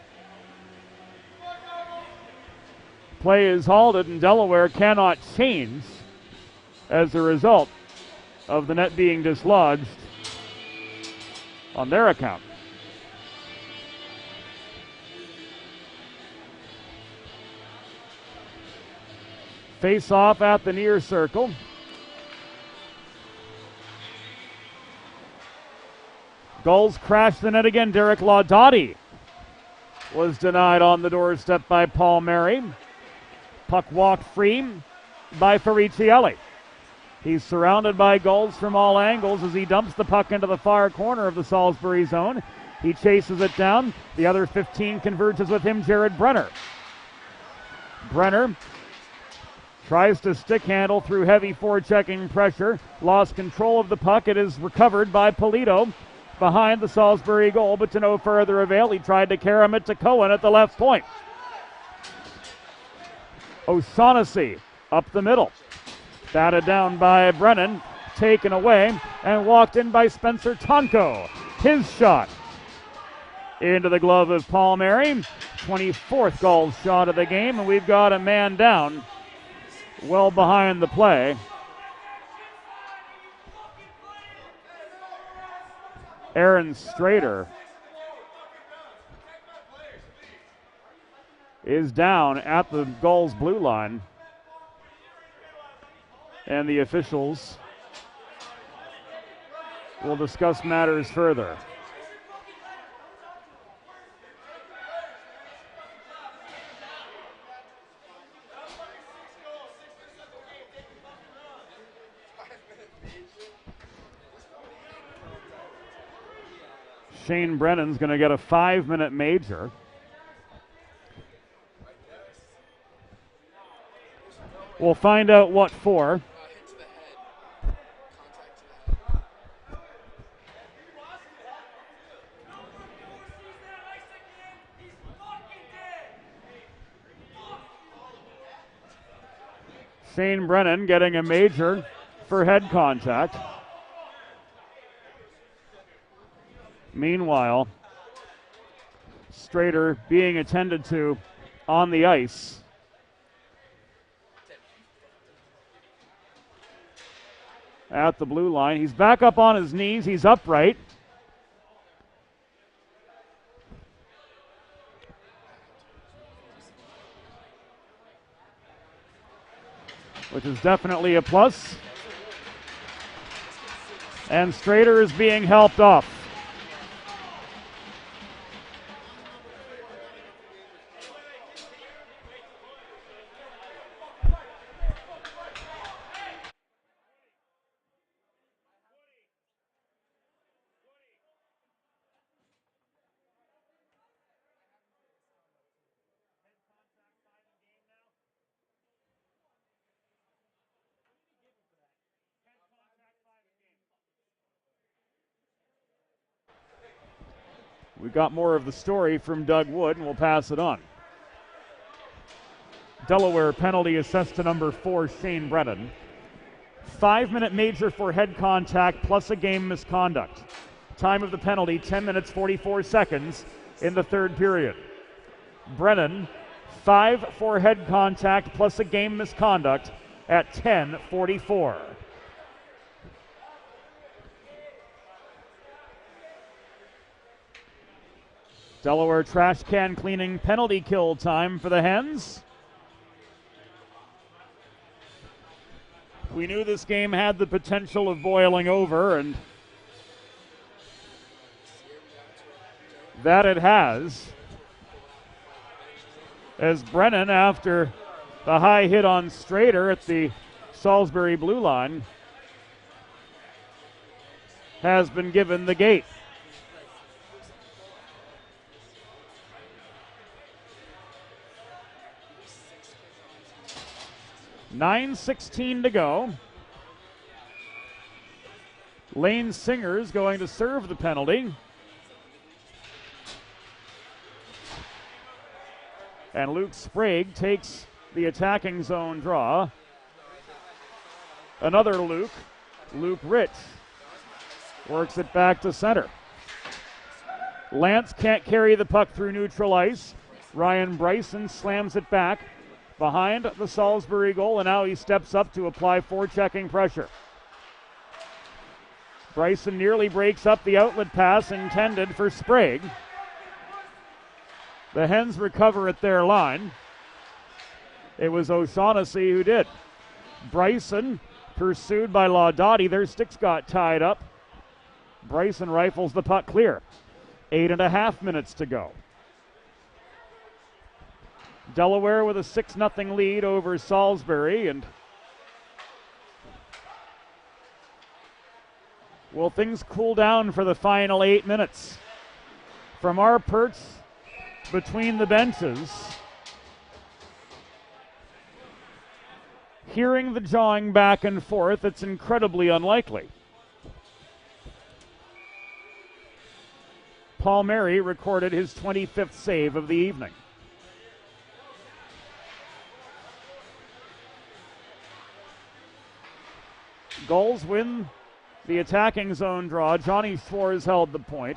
Play is halted, and Delaware cannot change as a result of the net being dislodged on their account. Face off at the near circle. Gulls crash the net again. Derek Laudati was denied on the doorstep by Paul Mary. Puck walked free by Faricielli. He's surrounded by Gulls from all angles as he dumps the puck into the far corner of the Salisbury zone. He chases it down. The other 15 converges with him, Jared Brenner. Brenner tries to stick handle through heavy forechecking pressure. Lost control of the puck. It is recovered by Polito behind the Salisbury goal, but to no further avail. He tried to carom it to Cohen at the left point. O'Shaughnessy up the middle. Batted down by Brennan, taken away, and walked in by Spencer Tonko. His shot into the glove of Paul Mary. 24th Gulls shot of the game, and we've got a man down well behind the play. Aaron Strader is down at the Gulls blue line. And the officials will discuss matters further. Shane Brennan's going to get a 5-minute major. We'll find out what for. Shane Brennan getting a major for head contact. Meanwhile, Strader being attended to on the ice. At the blue line. He's back up on his knees. He's upright. Which is definitely a plus. And Strader is being helped off. We got more of the story from Doug Wood, and we'll pass it on. Delaware penalty assessed to number 4, Shane Brennan. 5-minute major for head contact plus a game misconduct. Time of the penalty, 10 minutes, 44 seconds in the third period. Brennan, 5 for head contact plus a game misconduct at 10:44. Delaware trash can cleaning penalty kill time for the Hens. We knew this game had the potential of boiling over, and that it has. As Brennan, after the high hit on Strader at the Salisbury blue line, has been given the gate. .9:16 to go. Lane Singer's going to serve the penalty. And Luke Sprague takes the attacking zone draw. Another Luke Rich, works it back to center. Lance can't carry the puck through neutral ice. Ryan Bryson slams it back behind the Salisbury goal, and now he steps up to apply forechecking pressure. Bryson nearly breaks up the outlet pass intended for Sprague. The Hens recover at their line. It was O'Shaughnessy who did. Bryson pursued by Laudati. Their sticks got tied up. Bryson rifles the puck clear. 8.5 minutes to go. Delaware with a 6-0 lead over Salisbury, and will things cool down for the final 8 minutes? From our perch between the benches, hearing the jawing back and forth, it's incredibly unlikely. Palmieri recorded his 25th save of the evening. Gulls win the attacking zone draw. Johnny Schwarz held the point.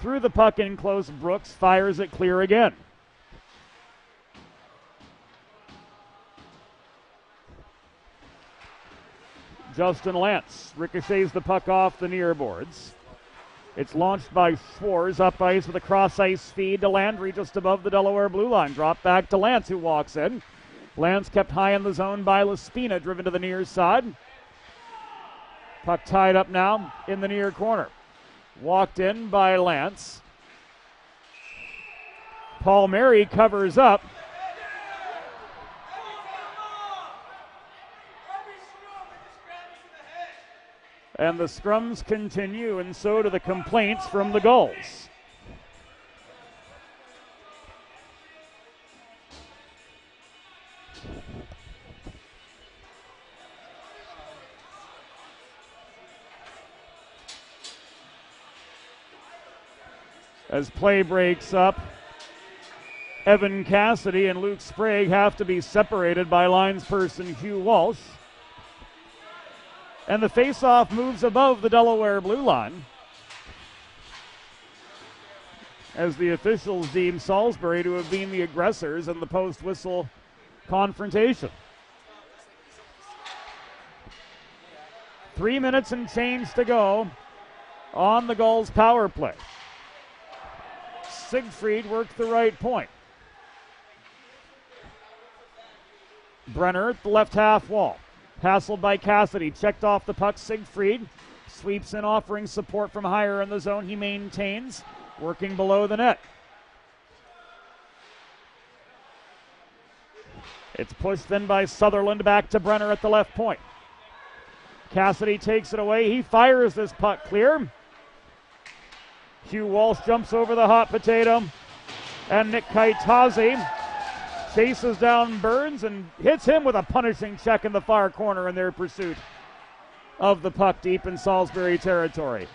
Threw the puck in close. Brooks fires it clear again. Justin Lance ricochets the puck off the near boards. It's launched by Schwarz up ice with a cross-ice feed to Landry just above the Delaware blue line. Drop back to Lance, who walks in. Lance kept high in the zone by Laspina, driven to the near side. Puck tied up now in the near corner. Walked in by Lance. Palmieri covers up. And the scrums continue, and so do the complaints from the Gulls. As play breaks up, Evan Cassidy and Luke Sprague have to be separated by linesperson Hugh Walsh. And the face-off moves above the Delaware blue line as the officials deem Salisbury to have been the aggressors in the post-whistle confrontation. 3 minutes and change to go on the Gulls' power play. Siegfried worked the right point. Brenner at the left half wall. Hassled by Cassidy. Checked off the puck. Siegfried sweeps in, offering support from higher in the zone. He maintains, working below the net. It's pushed then by Sutherland back to Brenner at the left point. Cassidy takes it away. He fires this puck clear. Hugh Walsh jumps over the hot potato, and Nick Kaitazi chases down Burns and hits him with a punishing check in the far corner in their pursuit of the puck deep in Salisbury territory.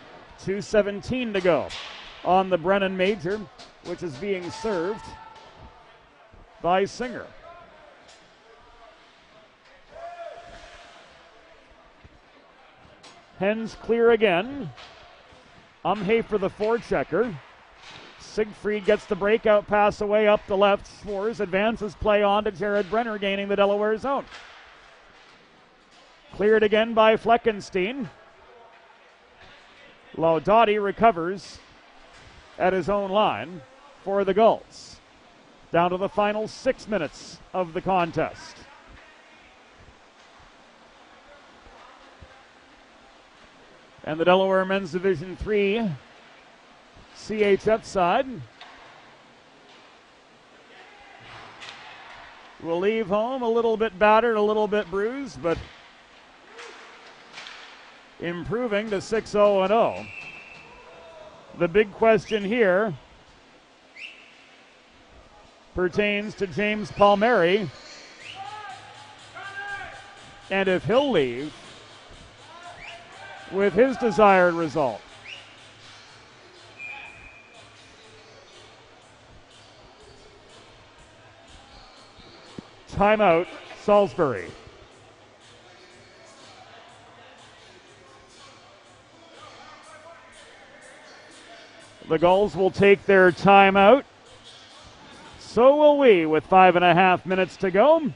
2:17 to go on the Brennan Major, which is being served by Singer. Hens clear again. Umhay for the forechecker. Siegfried gets the breakout pass away up the left. Schwarz advances play on to Jared Brenner, gaining the Delaware zone. Cleared again by Fleckenstein. Laudati recovers at his own line for the Gulls. Down to the final 6 minutes of the contest. And the Delaware Men's Division III CHF side will leave home a little bit battered, a little bit bruised, but improving to 6-0-0. The big question here pertains to James Palmieri, and if he'll leave with his desired result. Timeout, Salisbury. The Gulls will take their timeout. So will we with 5.5 minutes to go.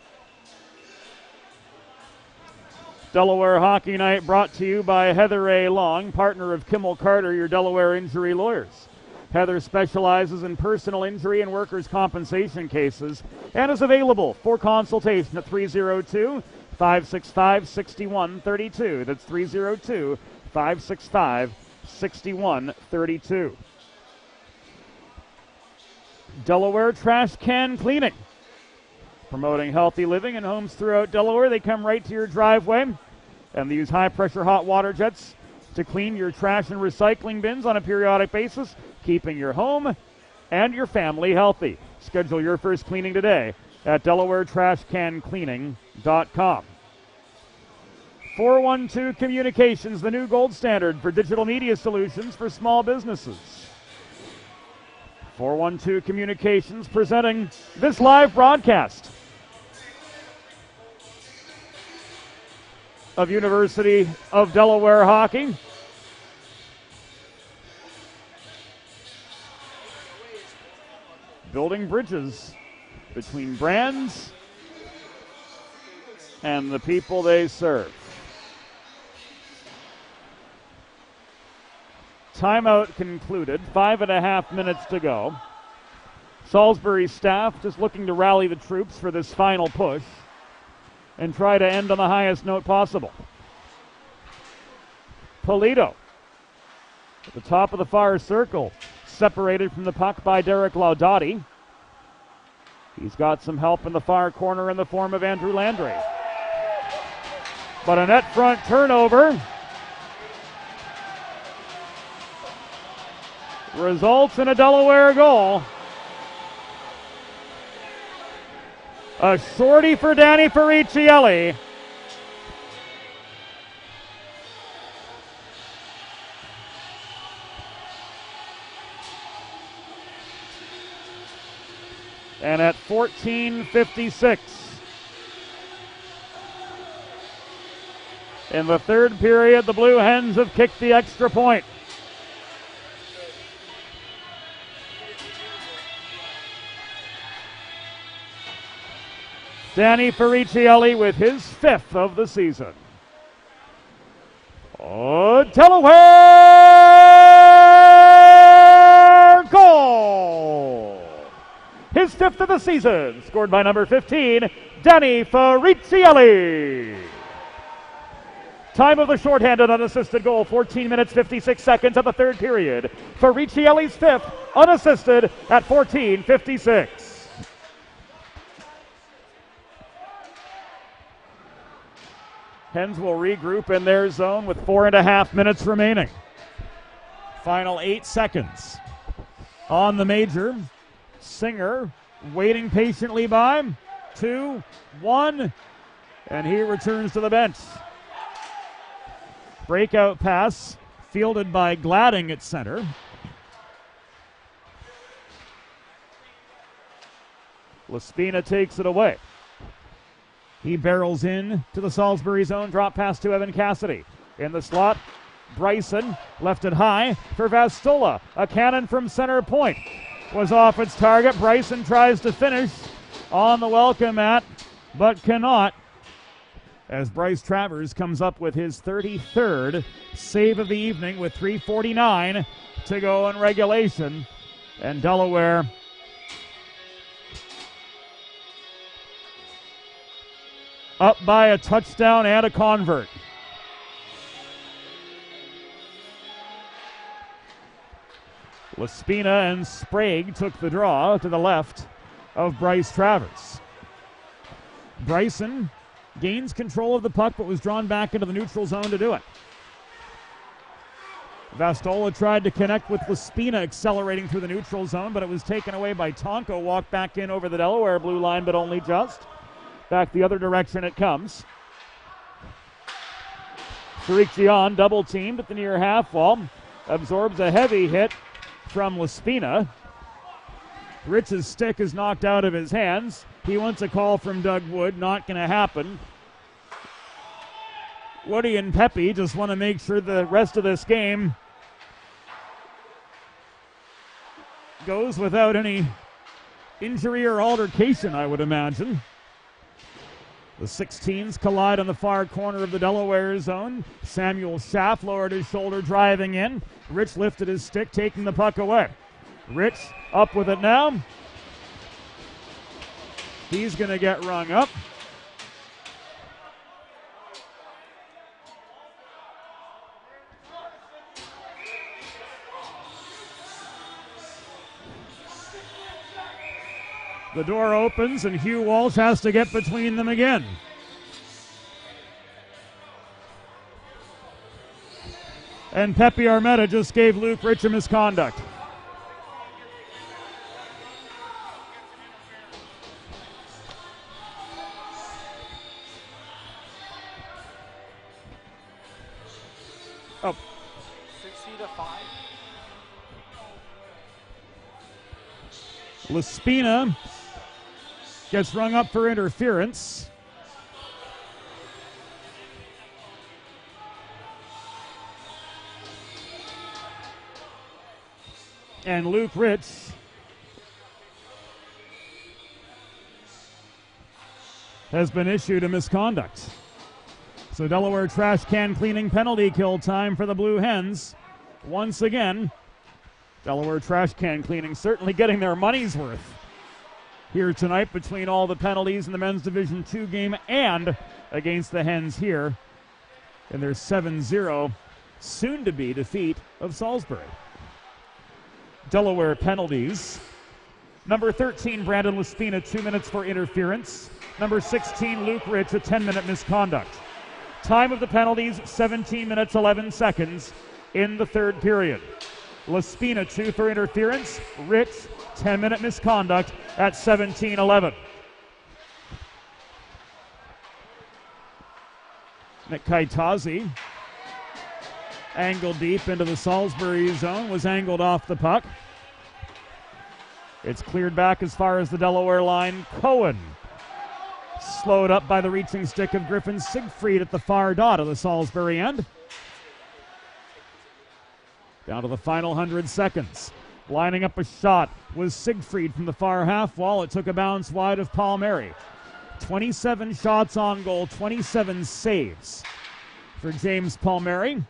Delaware Hockey Night brought to you by Heather A. Long, partner of Kimmel Carter, your Delaware injury lawyers. Heather specializes in personal injury and workers' compensation cases and is available for consultation at 302-565-6132. That's 302-565-6132. Delaware Trash Can Cleaning. Promoting healthy living in homes throughout Delaware. They come right to your driveway and they use high-pressure hot water jets to clean your trash and recycling bins on a periodic basis, keeping your home and your family healthy. Schedule your first cleaning today at DelawareTrashCanCleaning.com. 412 Communications, the new gold standard for digital media solutions for small businesses. 412 Communications presenting this live broadcast of University of Delaware hockey. Building bridges between brands and the people they serve. Timeout concluded. 5.5 minutes to go. Salisbury staff just looking to rally the troops for this final push and try to end on the highest note possible. Polito at the top of the far circle, separated from the puck by Derek Laudati. He's got some help in the far corner in the form of Andrew Landry. But a net front turnover results in a Delaware goal. A shorty for Danny Ferricielli. And at 14:56 in the third period, the Blue Hens have kicked the extra point. Danny Ferricielli with his 5th of the season. Oh, Delaware goal! His 5th of the season, scored by number 15, Danny Ferricielli. Time of the shorthanded unassisted goal, 14 minutes, 56 seconds of the third period. Ferricielli's 5th, unassisted at 14:56. Hens will regroup in their zone with 4.5 minutes remaining. Final 8 seconds on the major. Singer waiting patiently by. 2, 1, and he returns to the bench. Breakout pass fielded by Gladding at center. Laspina takes it away. He barrels in to the Salisbury zone. Drop pass to Evan Cassidy. In the slot, Bryson left it high for Vastola. A cannon from center point was off its target. Bryson tries to finish on the welcome mat, but cannot, as Bryce Travers comes up with his 33rd save of the evening with 3:49 to go in regulation. And Delaware up by a touchdown and a convert. Laspina and Sprague took the draw to the left of Bryce Travers. Bryson gains control of the puck but was drawn back into the neutral zone to do it. Vastola tried to connect with Laspina accelerating through the neutral zone, but it was taken away by Tonko. Walked back in over the Delaware blue line, but only just. Back the other direction it comes. Ferricielli double teamed at the near half wall. Absorbs a heavy hit from Laspina. Rich's stick is knocked out of his hands. He wants a call from Doug Wood. Not going to happen. Woody and Pepe just want to make sure the rest of this game goes without any injury or altercation, I would imagine. The 16s collide on the far corner of the Delaware zone. Samuel Schaff lowered his shoulder, driving in. Rich lifted his stick, taking the puck away. Rich up with it now. He's going to get rung up. The door opens and Hugh Walsh has to get between them again. And Pepe Armetta just gave Luke Rich a misconduct. Oh. 60-5. Laspina gets rung up for interference. And Luke Rich has been issued a misconduct. So Delaware trash can cleaning penalty kill time for the Blue Hens. Once again, Delaware trash can cleaning certainly getting their money's worth here tonight between all the penalties in the men's Division II game and against the Hens here in their 7-0 soon-to-be defeat of Salisbury. Delaware penalties. Number 13, Brandon Laspina, 2 minutes for interference. Number 16, Luke Rich, a 10-minute misconduct. Time of the penalties, 17 minutes, 11 seconds in the third period. Laspina, 2 for interference. Rich, 10-minute misconduct at 17-11. Nick Kaitazi, angled deep into the Salisbury zone, was angled off the puck. It's cleared back as far as the Delaware line. Cohen slowed up by the reaching stick of Griffin Siegfried at the far dot of the Salisbury end. Down to the final 100 seconds. Lining up a shot was Siegfried from the far half wall. It took a bounce wide of Palmieri. 27 shots on goal, 27 saves for James Palmieri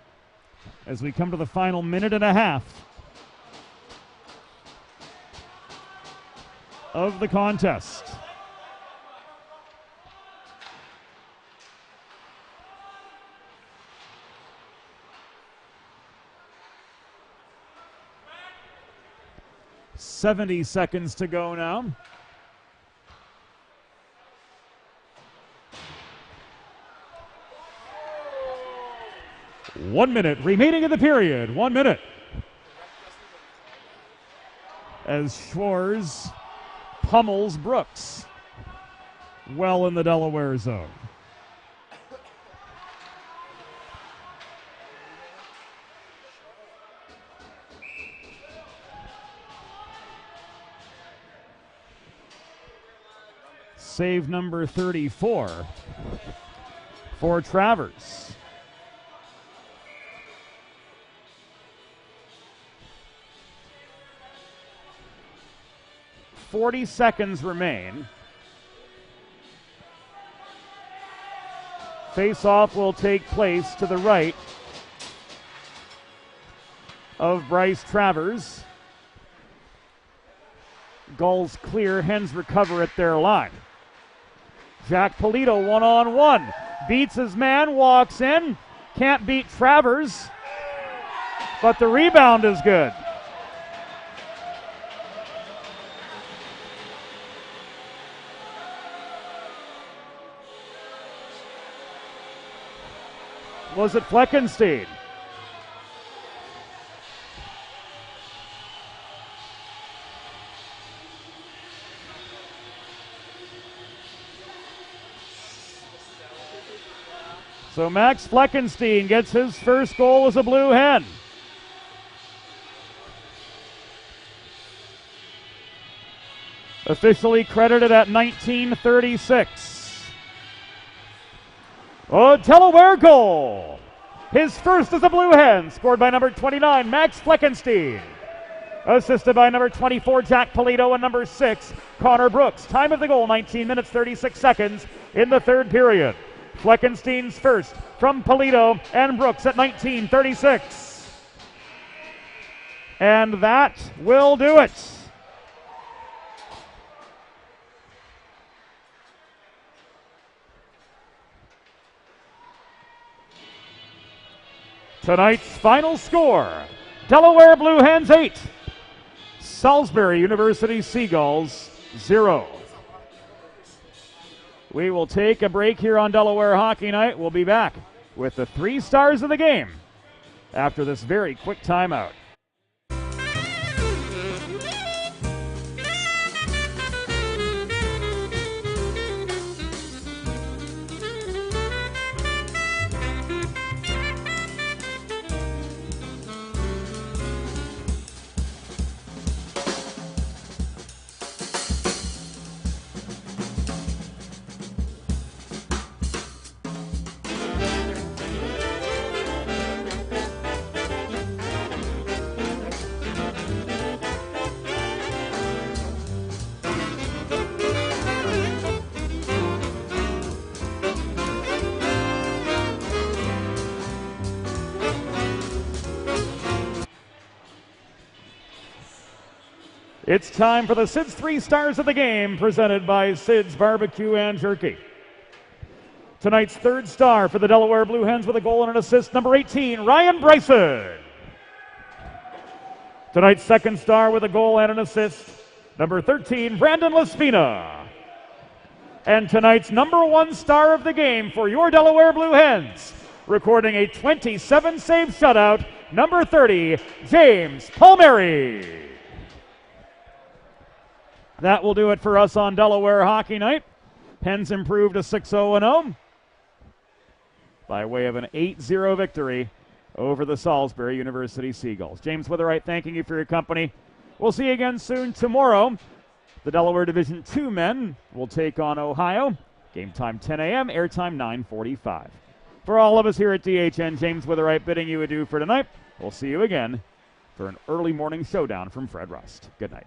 as we come to the final minute and a half of the contest. "70 seconds to go now. One minute remaining in the period. 1 minute. As Schwarz pummels Brooks well in the Delaware zone. Save number 34 for Travers. "40 seconds remain. Face-off will take place to the right of Bryce Travers. Gulls clear, Hens recover at their line. Jack Polito one-on-one. Beats his man, walks in. Can't beat Travers, but the rebound is good. Was it Fleckenstein? So Max Fleckenstein gets his first goal as a Blue Hen. Officially credited at 1936. Oh, Delaware goal. His first as a Blue Hen, scored by number 29, Max Fleckenstein. assisted by number 24, Jack Polito, and number 6, Connor Brooks. Time of the goal, 19 minutes, 36 seconds in the third period. Fleckenstein's first from Polito and Brooks at 19:36. And that will do it. Tonight's final score, Delaware Blue Hens 8, Salisbury University Seagulls 0. We will take a break here on Delaware Hockey Night. We'll be back with the 3 stars of the game after this very quick timeout. It's time for the Sid's 3 stars of the game, presented by Sid's Barbecue and Jerky. Tonight's 3rd star for the Delaware Blue Hens with a goal and an assist, number 18, Ryan Bryson. Tonight's 2nd star with a goal and an assist, number 13, Brandon Laspina. And tonight's number 1 star of the game for your Delaware Blue Hens, recording a 27-save shutout, number 30, James Palmieri. That will do it for us on Delaware Hockey Night. Hens improved to 6-0-0 by way of an 8-0 victory over the Salisbury University Seagulls. James Witherite thanking you for your company. We'll see you again soon tomorrow. The Delaware Division II men will take on Ohio. Game time 10 a.m., airtime 9:45. For all of us here at DHN, James Witherite bidding you adieu for tonight. We'll see you again for an early morning showdown from Fred Rust. Good night.